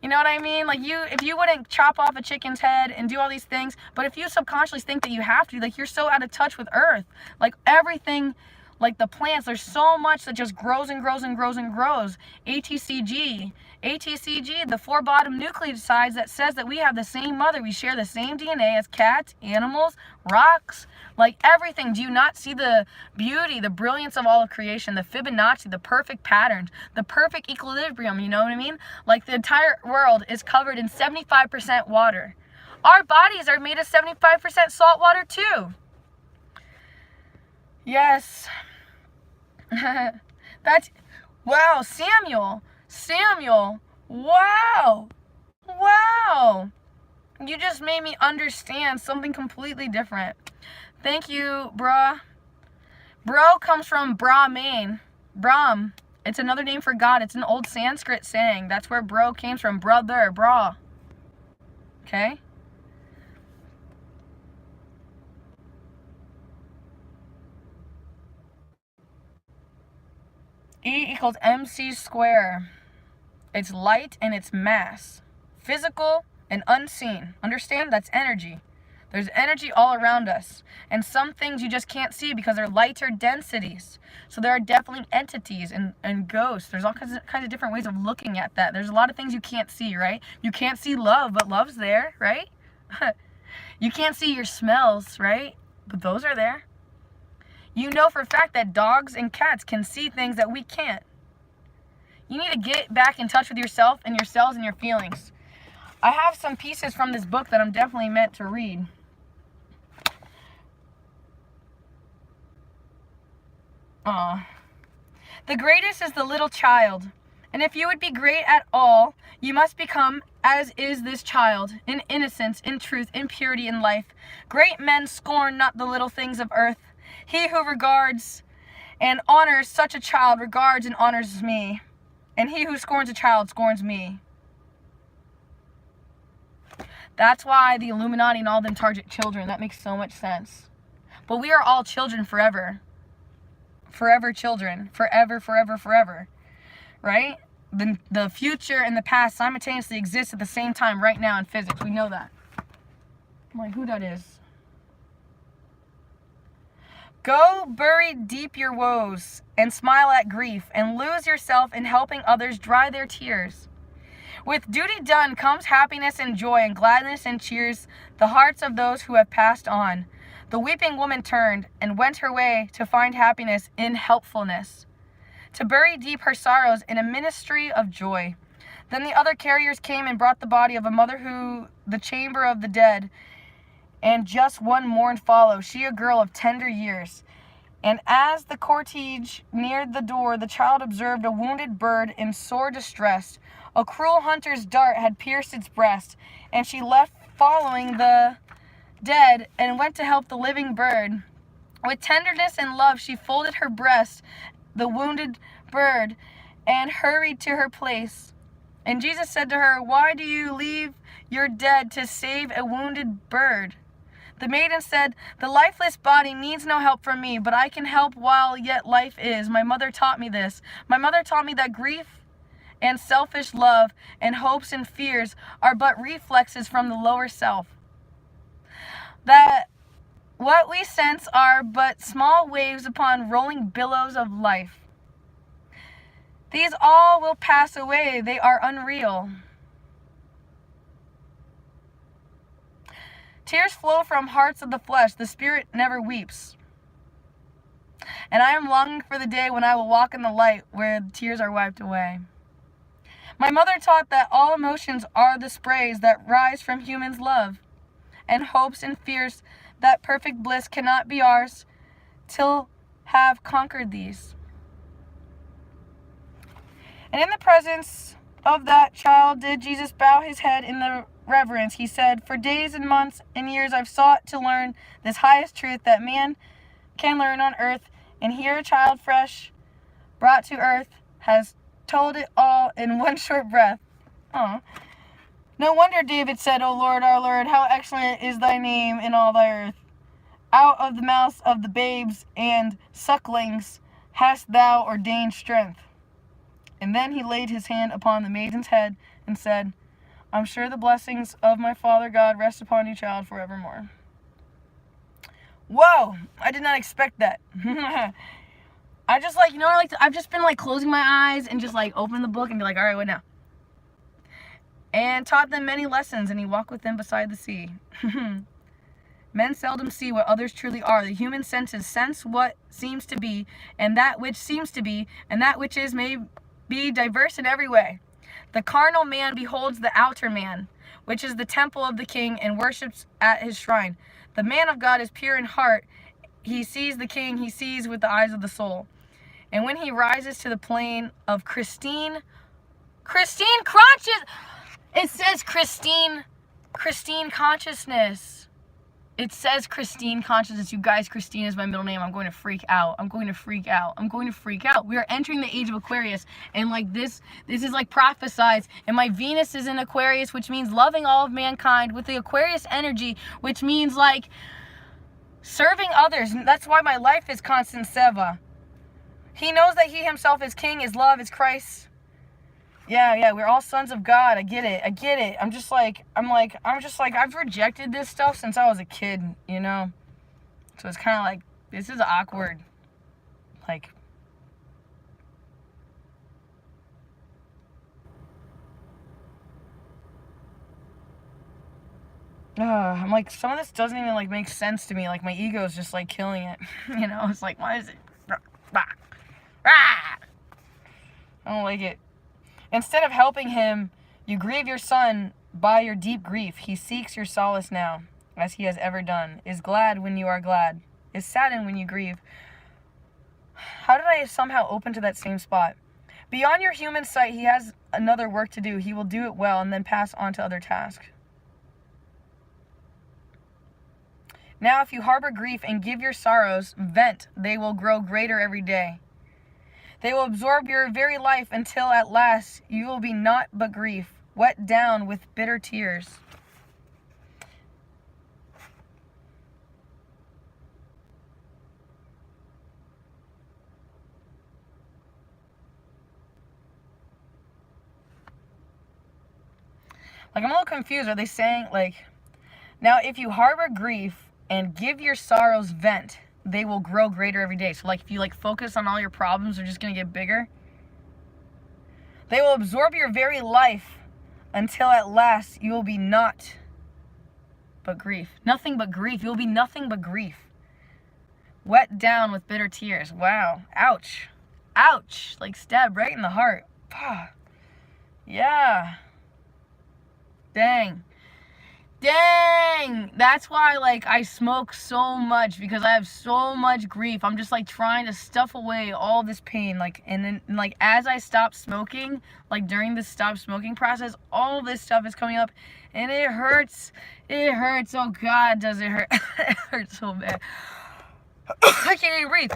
Speaker 1: you know what I mean? Like, if you wouldn't chop off a chicken's head and do all these things, but if you subconsciously think that you have to, like, you're so out of touch with Earth. Like, everything, like the plants, there's so much that just grows and grows and grows and grows. ATCG, the 4 bottom nucleotides that says that we have the same mother. We share the same DNA as cats, animals, rocks, like everything. Do you not see the beauty, the brilliance of all of creation, the Fibonacci, the perfect patterns, the perfect equilibrium, you know what I mean? Like, the entire world is covered in 75% water. Our bodies are made of 75% salt water too. Yes. That's, wow, Samuel, wow, you just made me understand something completely different. Thank you, bruh. Bro comes from Brahman, Brahm. It's another name for God. It's an old Sanskrit saying. That's where bro came from, brother, brah. Okay? E equals mc squared. It's light and it's mass. Physical and unseen. Understand? That's energy. There's energy all around us. And some things you just can't see because they're lighter densities. So there are definitely entities and ghosts. There's all kinds of different ways of looking at that. There's a lot of things you can't see, right? You can't see love, but love's there, right? You can't see your smells, right? But those are there. You know for a fact that dogs and cats can see things that we can't. You need to get back in touch with yourself and your cells and your feelings. I have some pieces from this book that I'm definitely meant to read. The greatest is the little child. And if you would be great at all, you must become as is this child, in innocence, in truth, in purity, in life. Great men scorn not the little things of earth. He who regards and honors such a child regards and honors me. And he who scorns a child scorns me. That's why the Illuminati and all them target children. That makes so much sense. But we are all children forever. Forever children. Forever, forever, forever. Right? The future and the past simultaneously exist at the same time right now in physics. We know that. I'm like, who that is? Go bury deep your woes and smile at grief and lose yourself in helping others dry their tears. With duty done comes happiness and joy and gladness and cheers the hearts of those who have passed on. The weeping woman turned and went her way to find happiness in helpfulness, to bury deep her sorrows in a ministry of joy. Then the other carriers came and brought the body of a mother who the chamber of the dead, and just one mourned follow, she a girl of tender years. And as the cortege neared the door, the child observed a wounded bird in sore distress. A cruel hunter's dart had pierced its breast, and she left following the dead and went to help the living bird. With tenderness and love she folded her breast, the wounded bird, and hurried to her place. And Jesus said to her, "Why do you leave your dead to save a wounded bird?" The maiden said, "The lifeless body needs no help from me, but I can help while yet life is. My mother taught me this. My mother taught me that grief and selfish love and hopes and fears are but reflexes from the lower self. That what we sense are but small waves upon rolling billows of life. These all will pass away. They are unreal. Tears flow from hearts of the flesh. The spirit never weeps. And I am longing for the day when I will walk in the light where the tears are wiped away." My mother taught that all emotions are the sprays that rise from humans' love and hopes and fears, that perfect bliss cannot be ours till have conquered these. And in the presence of that child did Jesus bow his head in the reverence. He said, "For days and months and years I've sought to learn this highest truth that man can learn on earth, and here a child fresh brought to earth has told it all in one short breath." Oh. No wonder David said, "O Lord, our Lord, how excellent is thy name in all the earth. Out of the mouths of the babes and sucklings hast thou ordained strength." And then he laid his hand upon the maiden's head and said, "I'm sure the blessings of my Father God rest upon you, child, forevermore." Whoa! I did not expect that. I just I've just been closing my eyes and just open the book and be like, all right, what now? And taught them many lessons, and he walked with them beside the sea. Men seldom see what others truly are. The human senses sense what seems to be, and that which seems to be, and that which is may be diverse in every way. The carnal man beholds the outer man, which is the temple of the king, and worships at his shrine. The man of God is pure in heart. He sees the king, he sees with the eyes of the soul. And when he rises to the plane of Christine conscious, it says Christine consciousness. It says Christine consciousness. You guys, Christine is my middle name. I'm going to freak out. I'm going to freak out. I'm going to freak out. We are entering the age of Aquarius, and this is prophesied. And my Venus is in Aquarius, which means loving all of mankind with the Aquarius energy, which means serving others. That's why my life is constant seva. He knows that he himself is king, is love, is Christ. Yeah, we're all sons of God. I get it. I've rejected this stuff since I was a kid, So it's kind of this is awkward. I'm some of this doesn't even make sense to me. My ego is just killing it. It's why is it? I don't like it. Instead of helping him, you grieve your son by your deep grief. He seeks your solace now, as he has ever done, is glad when you are glad, is saddened when you grieve. How did I somehow open to that same spot? Beyond your human sight, he has another work to do. He will do it well and then pass on to other tasks. Now, if you harbor grief and give your sorrows vent, they will grow greater every day. They will absorb your very life until at last you will be naught but grief, wet down with bitter tears. I'm a little confused. Are they saying, now if you harbor grief and give your sorrows vent, they will grow greater every day. So if you focus on all your problems, they're just going to get bigger. They will absorb your very life until at last you will be naught but grief. Nothing but grief. You will be nothing but grief. Wet down with bitter tears. Wow. Ouch. Ouch. Like stabbed right in the heart. Yeah. Dang. Dang. That's why, like, I smoke so much, because I have so much grief. I'm just, like, trying to stuff away all this pain. Like, and then, like, as I stop smoking, like, during the stop smoking process, all this stuff is coming up, and it hurts. It hurts. Oh, God, does it hurt. It hurts so bad. I can't even breathe.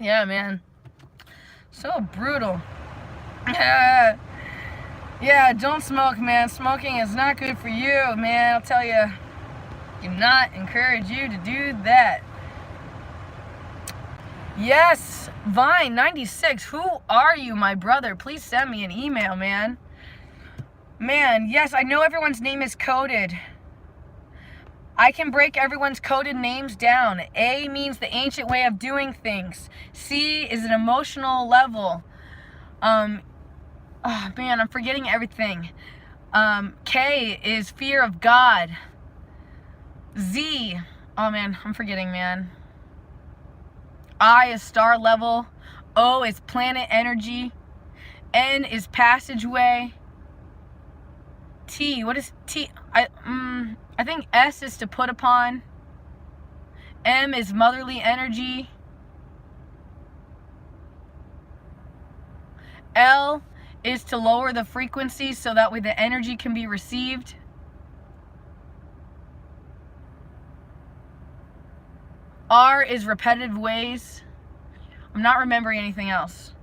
Speaker 1: Yeah, man. So brutal. Yeah, don't smoke, man. Smoking is not good for you, man. I'll tell you. Do not encourage you to do that. Yes, Vine96. Who are you, my brother? Please send me an email, man. Man, yes, I know everyone's name is coded. I can break everyone's coded names down. A means the ancient way of doing things. C is an emotional level. Oh man, I'm forgetting everything. K is fear of God. Z, oh man, I'm forgetting, man. I is star level. O is planet energy. N is passageway. T, what is T? I think S is to put upon. M is motherly energy. L is to lower the frequency so that way the energy can be received. R is repetitive ways. I'm not remembering anything else.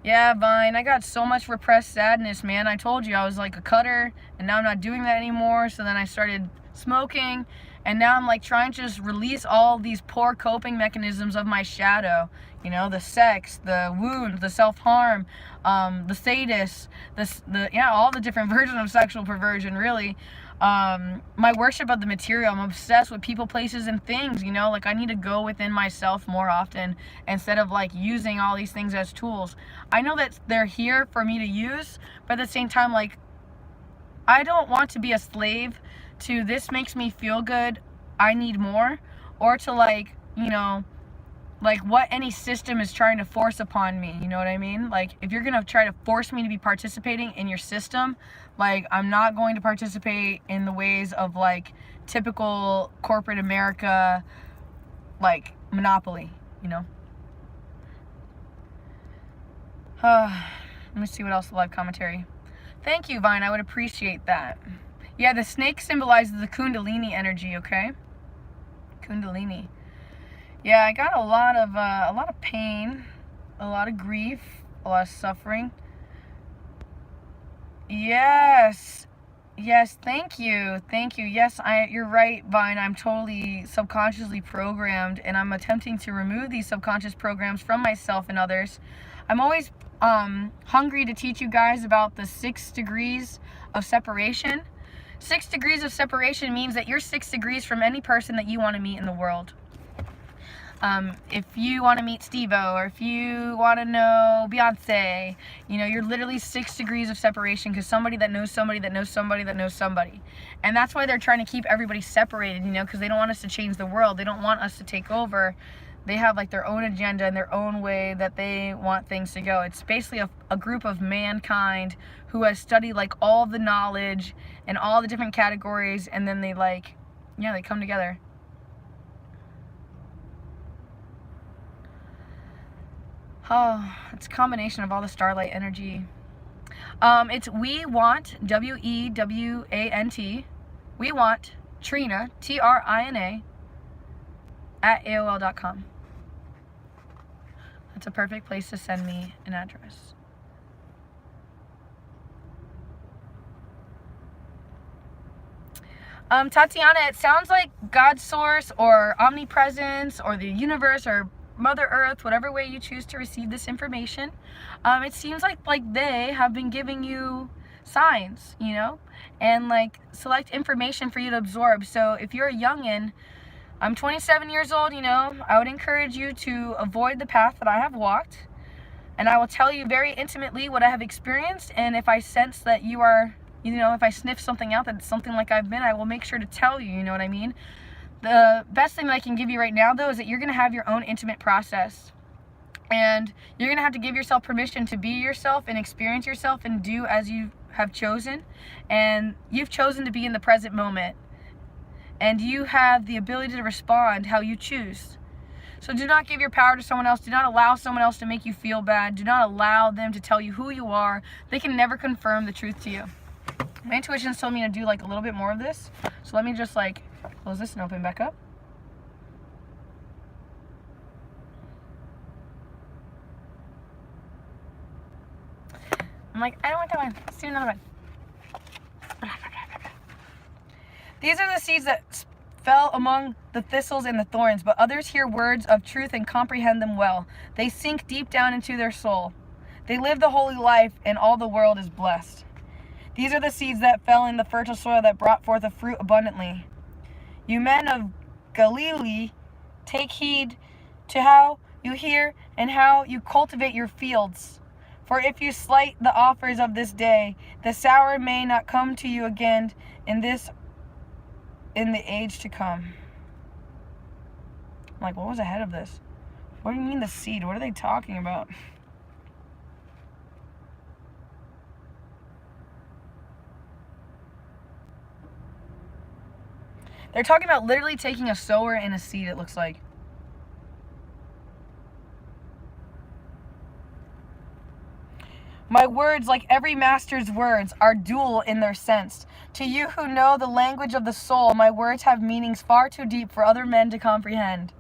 Speaker 1: Yeah, Vine, I got so much repressed sadness, man. I told you I was like a cutter, and now I'm not doing that anymore. So then I started smoking, and now I'm like trying to just release all these poor coping mechanisms of my shadow. You know, the sex, the wound, the self-harm, the sadist, all the different versions of sexual perversion, really. My worship of the material. I'm obsessed with people, places, and things, you know, like I need to go within myself more often instead of like using all these things as tools. I know that they're here for me to use, but at the same time, like, I don't want to be a slave to this makes me feel good, I need more, or to like, you know, like what any system is trying to force upon me, you know what I mean? Like, if you're gonna try to force me to be participating in your system, like, I'm not going to participate in the ways of like typical corporate America, like monopoly, you know? Let me see what else, live commentary. Thank you, Vine, I would appreciate that. Yeah, the snake symbolizes the Kundalini energy, okay? Kundalini. Yeah, I got a lot of pain, a lot of grief, a lot of suffering. Yes, thank you. Yes, you're right, Vine. I'm totally subconsciously programmed, and I'm attempting to remove these subconscious programs from myself and others. I'm always hungry to teach you guys about the 6 degrees of separation. 6 degrees of separation means that you're 6 degrees from any person that you want to meet in the world. If you want to meet Steve-O, or if you want to know Beyonce, you know, you're literally 6 degrees of separation, because somebody that knows somebody that knows somebody that knows somebody. And that's why they're trying to keep everybody separated, you know, because they don't want us to change the world. They don't want us to take over. They have like their own agenda and their own way that they want things to go. It's basically a group of mankind who has studied like all the knowledge and all the different categories, and then they like, yeah, they come together. Oh, it's a combination of all the starlight energy. It's We Want, WEWANT, We Want, Trina, TRINA, at AOL.com. That's a perfect place to send me an address. Tatiana, it sounds like God Source or Omnipresence or the universe or Mother Earth, whatever way you choose to receive this information, it seems like they have been giving you signs, you know, and like select information for you to absorb. So if you're a youngin', I'm 27 years old, you know, I would encourage you to avoid the path that I have walked, and I will tell you very intimately what I have experienced. And if I sense that you are, you know, if I sniff something out that's something like I've been, I will make sure to tell you, you know what I mean? The best thing that I can give you right now, though, is that you're going to have your own intimate process. And you're going to have to give yourself permission to be yourself and experience yourself and do as you have chosen. And you've chosen to be in the present moment. And you have the ability to respond how you choose. So do not give your power to someone else. Do not allow someone else to make you feel bad. Do not allow them to tell you who you are. They can never confirm the truth to you. My intuition's told me to do like a little bit more of this. So let me just like close this and open back up. I'm like, I don't want that one. Let's do another one. These are the seeds that fell among the thistles and the thorns, but others hear words of truth and comprehend them well. They sink deep down into their soul. They live the holy life, and all the world is blessed. These are the seeds that fell in the fertile soil that brought forth a fruit abundantly. You men of Galilee, take heed to how you hear and how you cultivate your fields. For if you slight the offers of this day, the sour may not come to you again in the age to come. I'm like, what was ahead of this? What do you mean the seed? What are they talking about? They're talking about literally taking a sower and a seed, it looks like. My words, like every master's words, are dual in their sense. To you who know the language of the soul, my words have meanings far too deep for other men to comprehend.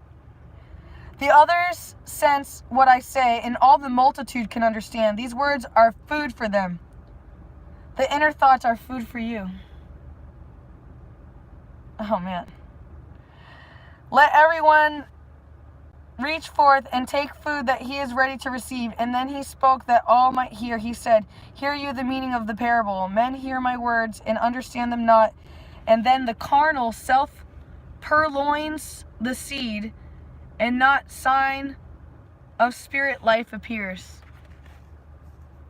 Speaker 1: The others sense what I say, and all the multitude can understand. These words are food for them. The inner thoughts are food for you. Oh, man. Let everyone reach forth and take food that he is ready to receive. And then he spoke that all might hear. He said, hear you the meaning of the parable. Men hear my words and understand them not. And then the carnal self purloins the seed, and not sign of spirit life appears.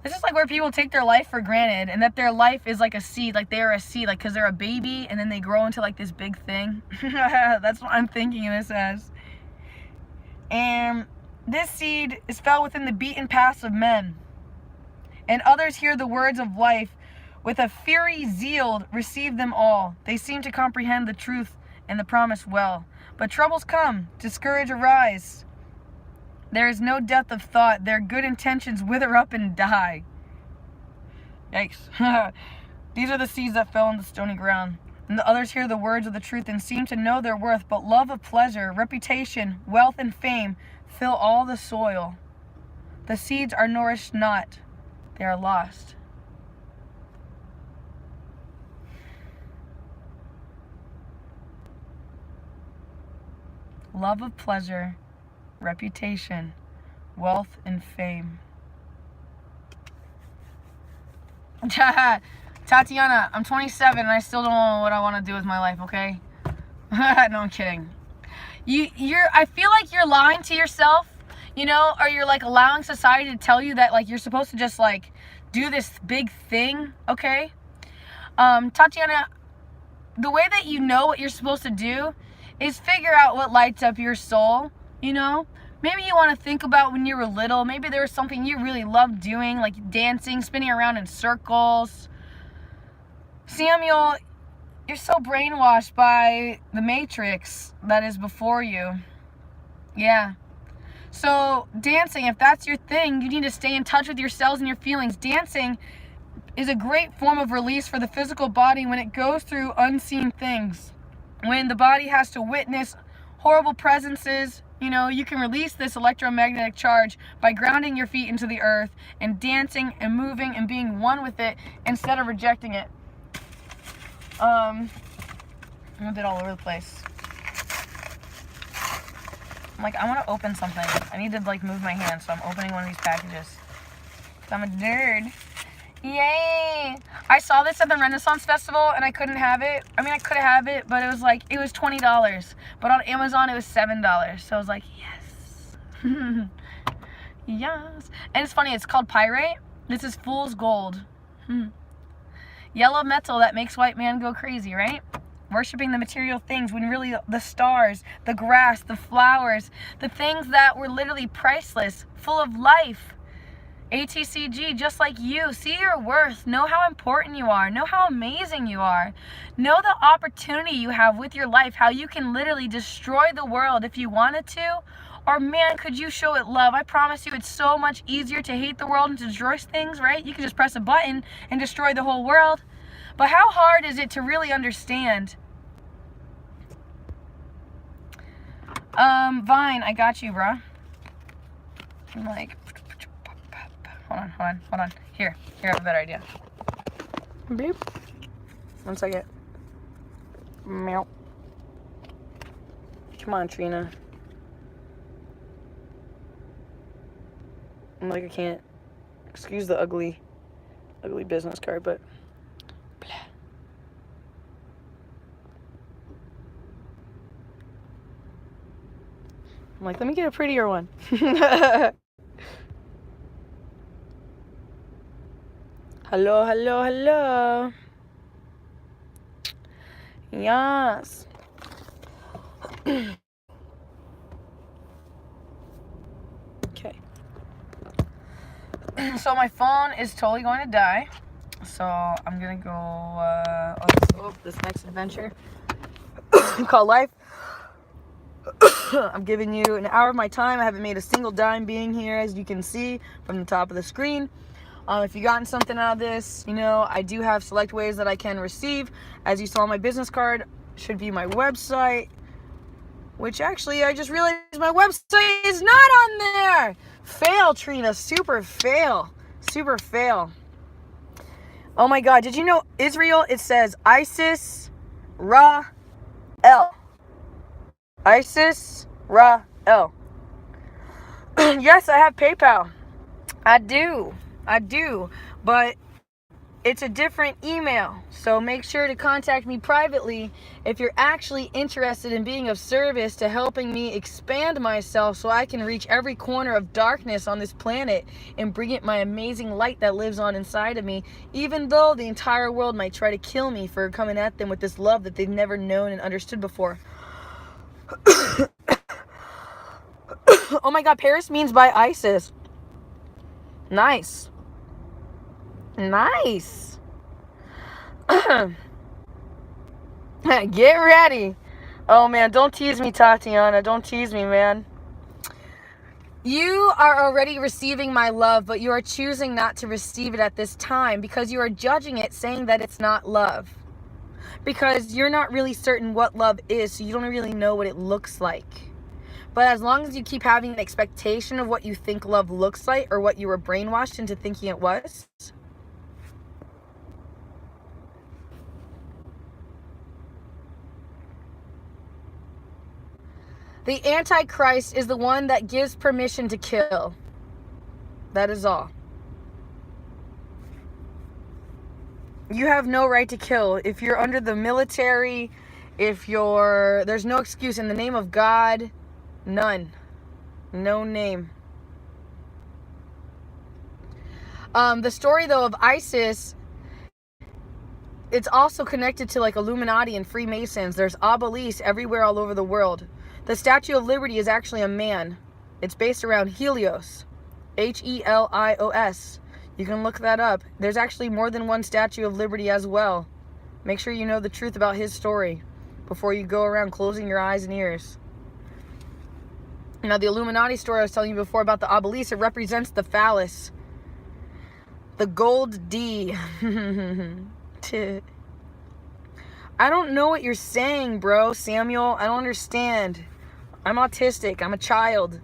Speaker 1: This is like where people take their life for granted, and that their life is like a seed, like they are a seed, like because they're a baby and then they grow into like this big thing. That's what I'm thinking this as. And this seed is fell within the beaten paths of men. And others hear the words of life with a fiery zeal, receive them all. They seem to comprehend the truth and the promise well. But troubles come, discourage arise. There is no depth of thought. Their good intentions wither up and die. Yikes. These are the seeds that fell in the stony ground. And the others hear the words of the truth and seem to know their worth. But love of pleasure, reputation, wealth, and fame fill all the soil. The seeds are nourished not. They are lost. Love of pleasure, reputation, wealth, and fame. Tatiana, I'm 27 and I still don't know what I want to do with my life, okay? No, I'm kidding. I feel like you're lying to yourself, you know, or you're like allowing society to tell you that like you're supposed to just like do this big thing, okay? Tatiana, the way that you know what you're supposed to do is figure out what lights up your soul, you know? Maybe you want to think about when you were little. Maybe there was something you really loved doing, like dancing, spinning around in circles. Samuel, you're so brainwashed by the matrix that is before you. Yeah. So dancing, if that's your thing, you need to stay in touch with your cells and your feelings. Dancing is a great form of release for the physical body when it goes through unseen things. When the body has to witness horrible presences, you know, you can release this electromagnetic charge by grounding your feet into the earth and dancing and moving and being one with it instead of rejecting it. I'm a bit all over the place. I'm like, I want to open something. I need to like move my hand, so I'm opening one of these packages. I'm a nerd. Yay! I saw this at the Renaissance Festival and I couldn't have it. I mean, I could have it, but it was $20. But on Amazon, it was $7. So I was like, yes. Yes. And it's funny, it's called pyrite. This is fool's gold. Yellow metal that makes white man go crazy, right? Worshipping the material things when really the stars, the grass, the flowers, the things that were literally priceless, full of life. ATCG, just like you, see your worth, know how important you are, know how amazing you are, know the opportunity you have with your life, how you can literally destroy the world if you wanted to, or man, could you show it love. I promise you it's so much easier to hate the world and to destroy things, right? You can just press a button and destroy the whole world, but how hard is it to really understand? Vine, I got you, bruh. I'm like, hold on. Here, I have a better idea. Beep. 1 second. Meow. Come on, Trina. I'm like, I can't. Excuse the ugly business card, but. Blah. I'm like, let me get a prettier one. Hello. Yes. Okay. So my phone is totally going to die. So I'm gonna go this next adventure called life. I'm giving you an hour of my time. I haven't made a single dime being here, as you can see from the top of the screen. If you gotten something out of this, I do have select ways that I can receive. As you saw on my business card, should be my website, which actually I just realized my website is not on there. Fail, Trina. Super fail. Oh my God. Did you know Israel, it says Isis Ra El. Isis Ra El. Yes, I have PayPal. I do, but it's a different email. So make sure to contact me privately if you're actually interested in being of service to helping me expand myself so I can reach every corner of darkness on this planet and bring it my amazing light that lives on inside of me, even though the entire world might try to kill me for coming at them with this love that they've never known and understood before. Oh my God, Paris means by Isis. Nice. Get ready. Oh man, don't tease me, Tatiana. Don't tease me, man. You are already receiving my love, but you are choosing not to receive it at this time because you are judging it, saying that it's not love. Because you're not really certain what love is, so you don't really know what it looks like. But as long as you keep having an expectation of what you think love looks like or what you were brainwashed into thinking it was, the Antichrist is the one that gives permission to kill. That is all. You have no right to kill. If you're under the military, there's no excuse. In the name of God, none. No name. The story, though, of ISIS, it's also connected to like Illuminati and Freemasons. There's obelisks everywhere all over the world. The Statue of Liberty is actually a man. It's based around Helios. Helios. You can look that up. There's actually more than one Statue of Liberty as well. Make sure you know the truth about his story before you go around closing your eyes and ears. Now, the Illuminati story I was telling you before about the obelisk, it represents the phallus. The gold D. I don't know what you're saying, bro, Samuel. I don't understand. I'm autistic. I'm a child.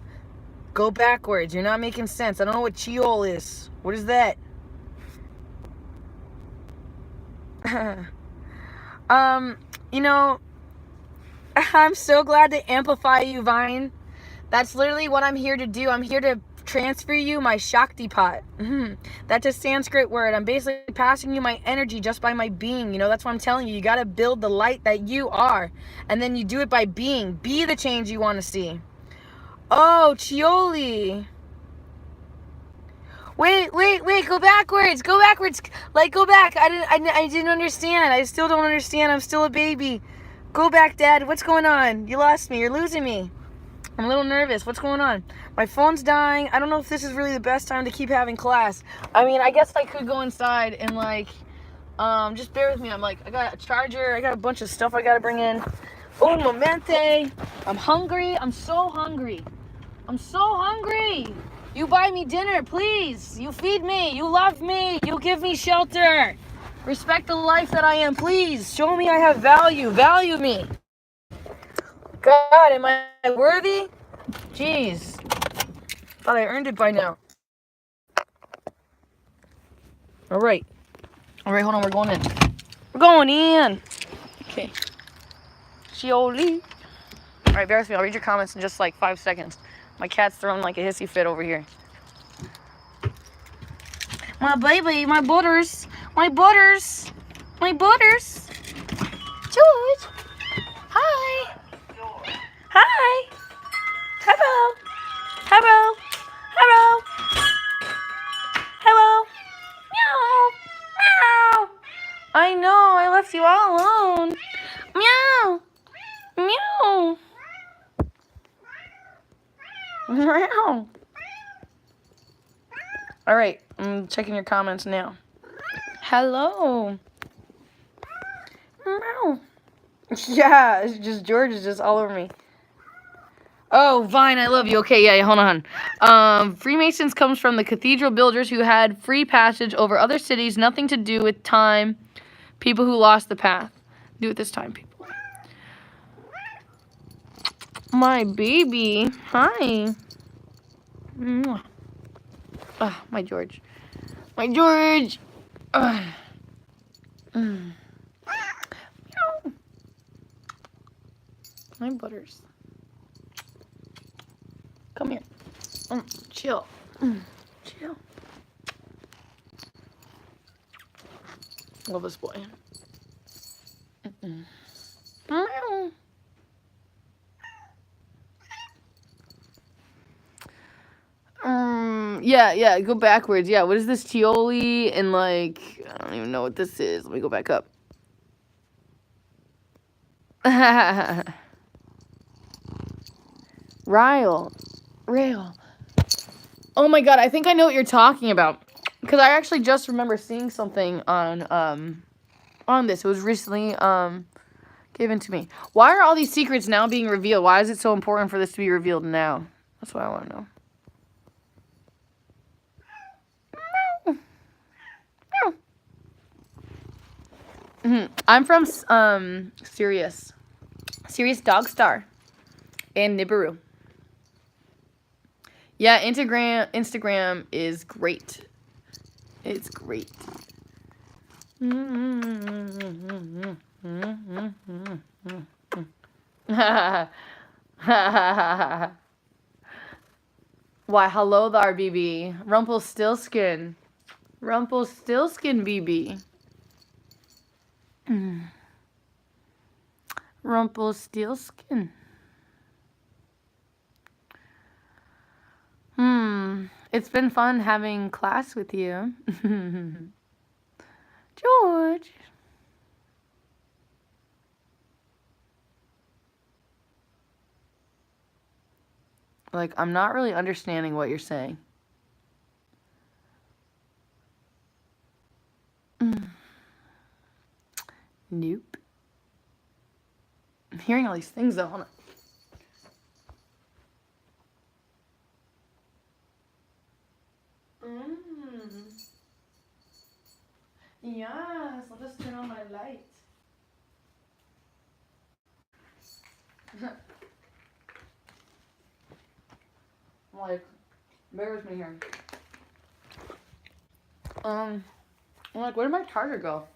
Speaker 1: Go backwards. You're not making sense. I don't know what Sheol is. What is that? I'm so glad to amplify you, Vine. That's literally what I'm here to do. I'm here to transfer you my Shaktipat. That's a Sanskrit word. I'm basically passing you my energy just by my being. You know, that's what I'm telling you. You got to build the light that you are. And then you do it by being. Be the change you want to see. Oh, Chioli. Wait, go backwards. Go backwards. Like, go back. I didn't understand. I still don't understand. I'm still a baby. Go back, Dad. What's going on? You lost me. You're losing me. I'm a little nervous. What's going on? My phone's dying. I don't know if this is really the best time to keep having class. I mean, I guess I could go inside and, like, just bear with me. I got a charger. I got a bunch of stuff I got to bring in. Un momente. I'm hungry. I'm so hungry. I'm so hungry. You buy me dinner, please. You feed me. You love me. You give me shelter. Respect the life that I am, please. Show me I have value. Value me. God, am I worthy? Jeez. Thought I earned it by now. All right, hold on. We're going in. We're going in. Okay. Shioli. All right, bear with me. I'll read your comments in just like 5 seconds. My cat's throwing like a hissy fit over here. My baby, my butters. My butters. My butters. George. Hi. Hi. Hello. Hello. Hello. Hello. Meow. Meow. I know, I left you all alone. Meow. Meow. Meow. All right, I'm checking your comments now. Hello. Meow. Yeah, it's just George is just all over me. Oh, Vine, I love you. Okay, yeah, hold on. Freemasons comes from the cathedral builders who had free passage over other cities, nothing to do with time, people who lost the path. Do it this time, people. My baby. Hi. Mwah. Ah, my George. My George. My butters. Come here. Chill. Chill. Love this boy. Yeah, go backwards. Yeah, what is this Tioli? And like, I don't even know what this is. Let me go back up. Rail. Oh my god, I think I know what you're talking about. Because I actually just remember seeing something on this. It was recently given to me. Why are all these secrets now being revealed? Why is it so important for this to be revealed now? That's what I want to know. I'm from Sirius Dogstar and Nibiru. Yeah, Instagram is great. It's great. Why, hello there, BB. Rumpelstiltskin, BB. Rumpelstiltskin. It's been fun having class with you. George. Like, I'm not really understanding what you're saying. Nope. I'm hearing all these things though. Hold on. Yes, let us turn on my light. Like, bear with me here. I'm like, where did my charger go?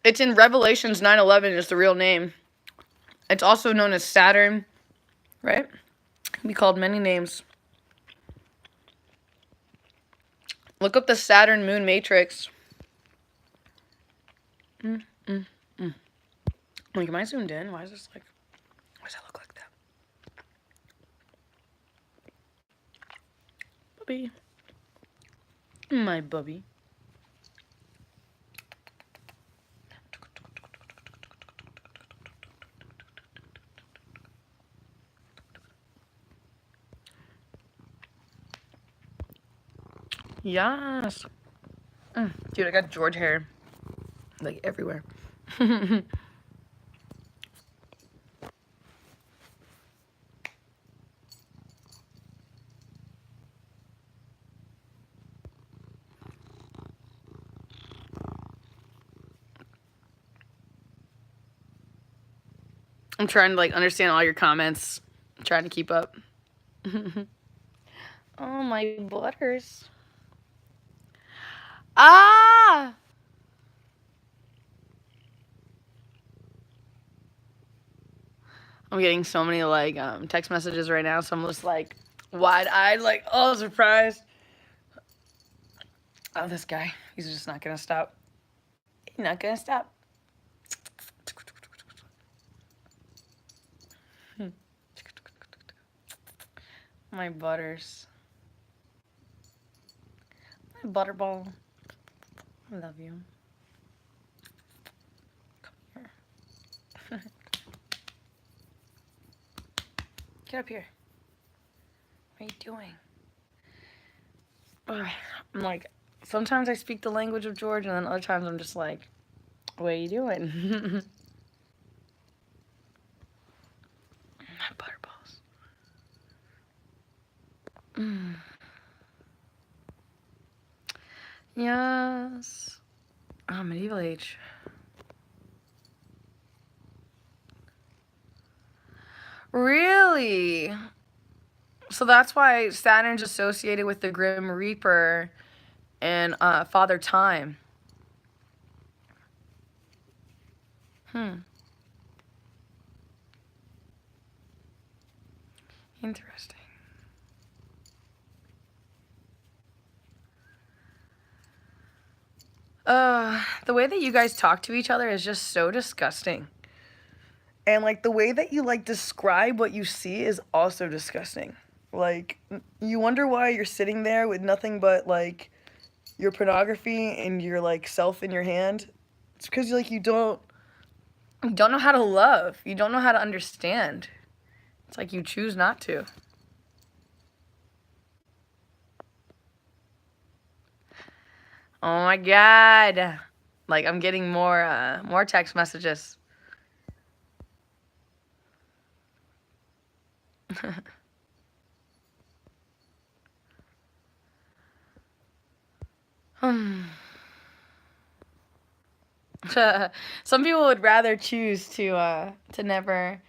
Speaker 1: It's in Revelations 9:11 is the real name. It's also known as Saturn, right? It can be called many names. Look up the Saturn moon matrix. Like, am I zoomed in? Why is this like, why does that look like that? Bubby. My bubby. Yes. Dude, I got George hair. Like, everywhere. I'm trying to, like, understand all your comments. I'm trying to keep up. Oh, my butters. Ah! I'm getting so many, like, text messages right now, so I'm just, like, wide-eyed, like, oh, surprised. Oh, this guy. He's just not gonna stop. He's not gonna stop. My butters. My butterball. I love you. Come here. Get up here. What are you doing? I'm like, sometimes I speak the language of George, and then other times I'm just like, what are you doing? My butterballs. Yes. Oh, medieval age. Really? So that's why Saturn's associated with the Grim Reaper and Father Time. Interesting. The way that you guys talk to each other is just so disgusting. And, like, the way that you, like, describe what you see is also disgusting. Like, you wonder why you're sitting there with nothing but, like, your pornography and your, like, self in your hand. It's because, like, you don't know how to love. You don't know how to understand. It's like you choose not to. Oh my God. Like, I'm getting more text messages. Some people would rather choose to never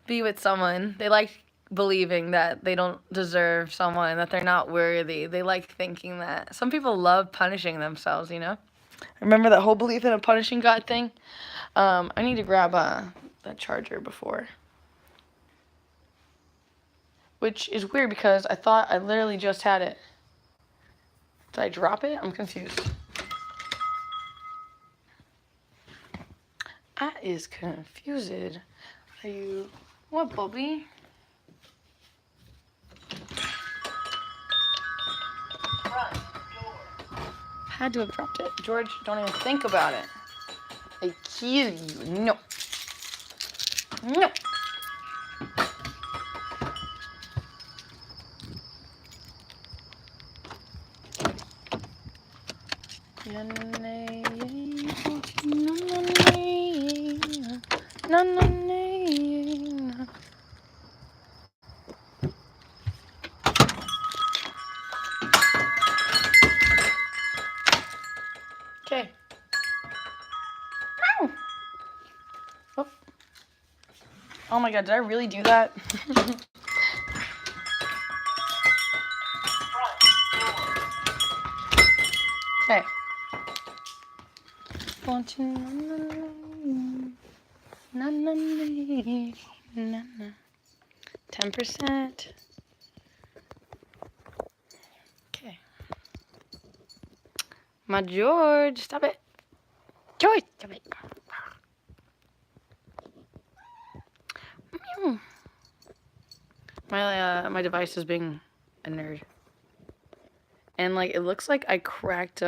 Speaker 1: be with someone. They like believing that they don't deserve someone, that they're not worthy. They like thinking that. Some people love punishing themselves, you know? Remember that whole belief in a punishing God thing? I need to grab that charger before. Which is weird because I thought I literally just had it. Did I drop it? I'm confused. I is confused. Are you... What, Bobby? Had to have dropped it. George, don't even think about it. I kill you. No. No. Okay. Oh my God, did I really do that? Okay. Want you, na na na na na. 10%. Okay. My George, stop it. George, stop it. My device is being a nerd. And like it looks like I cracked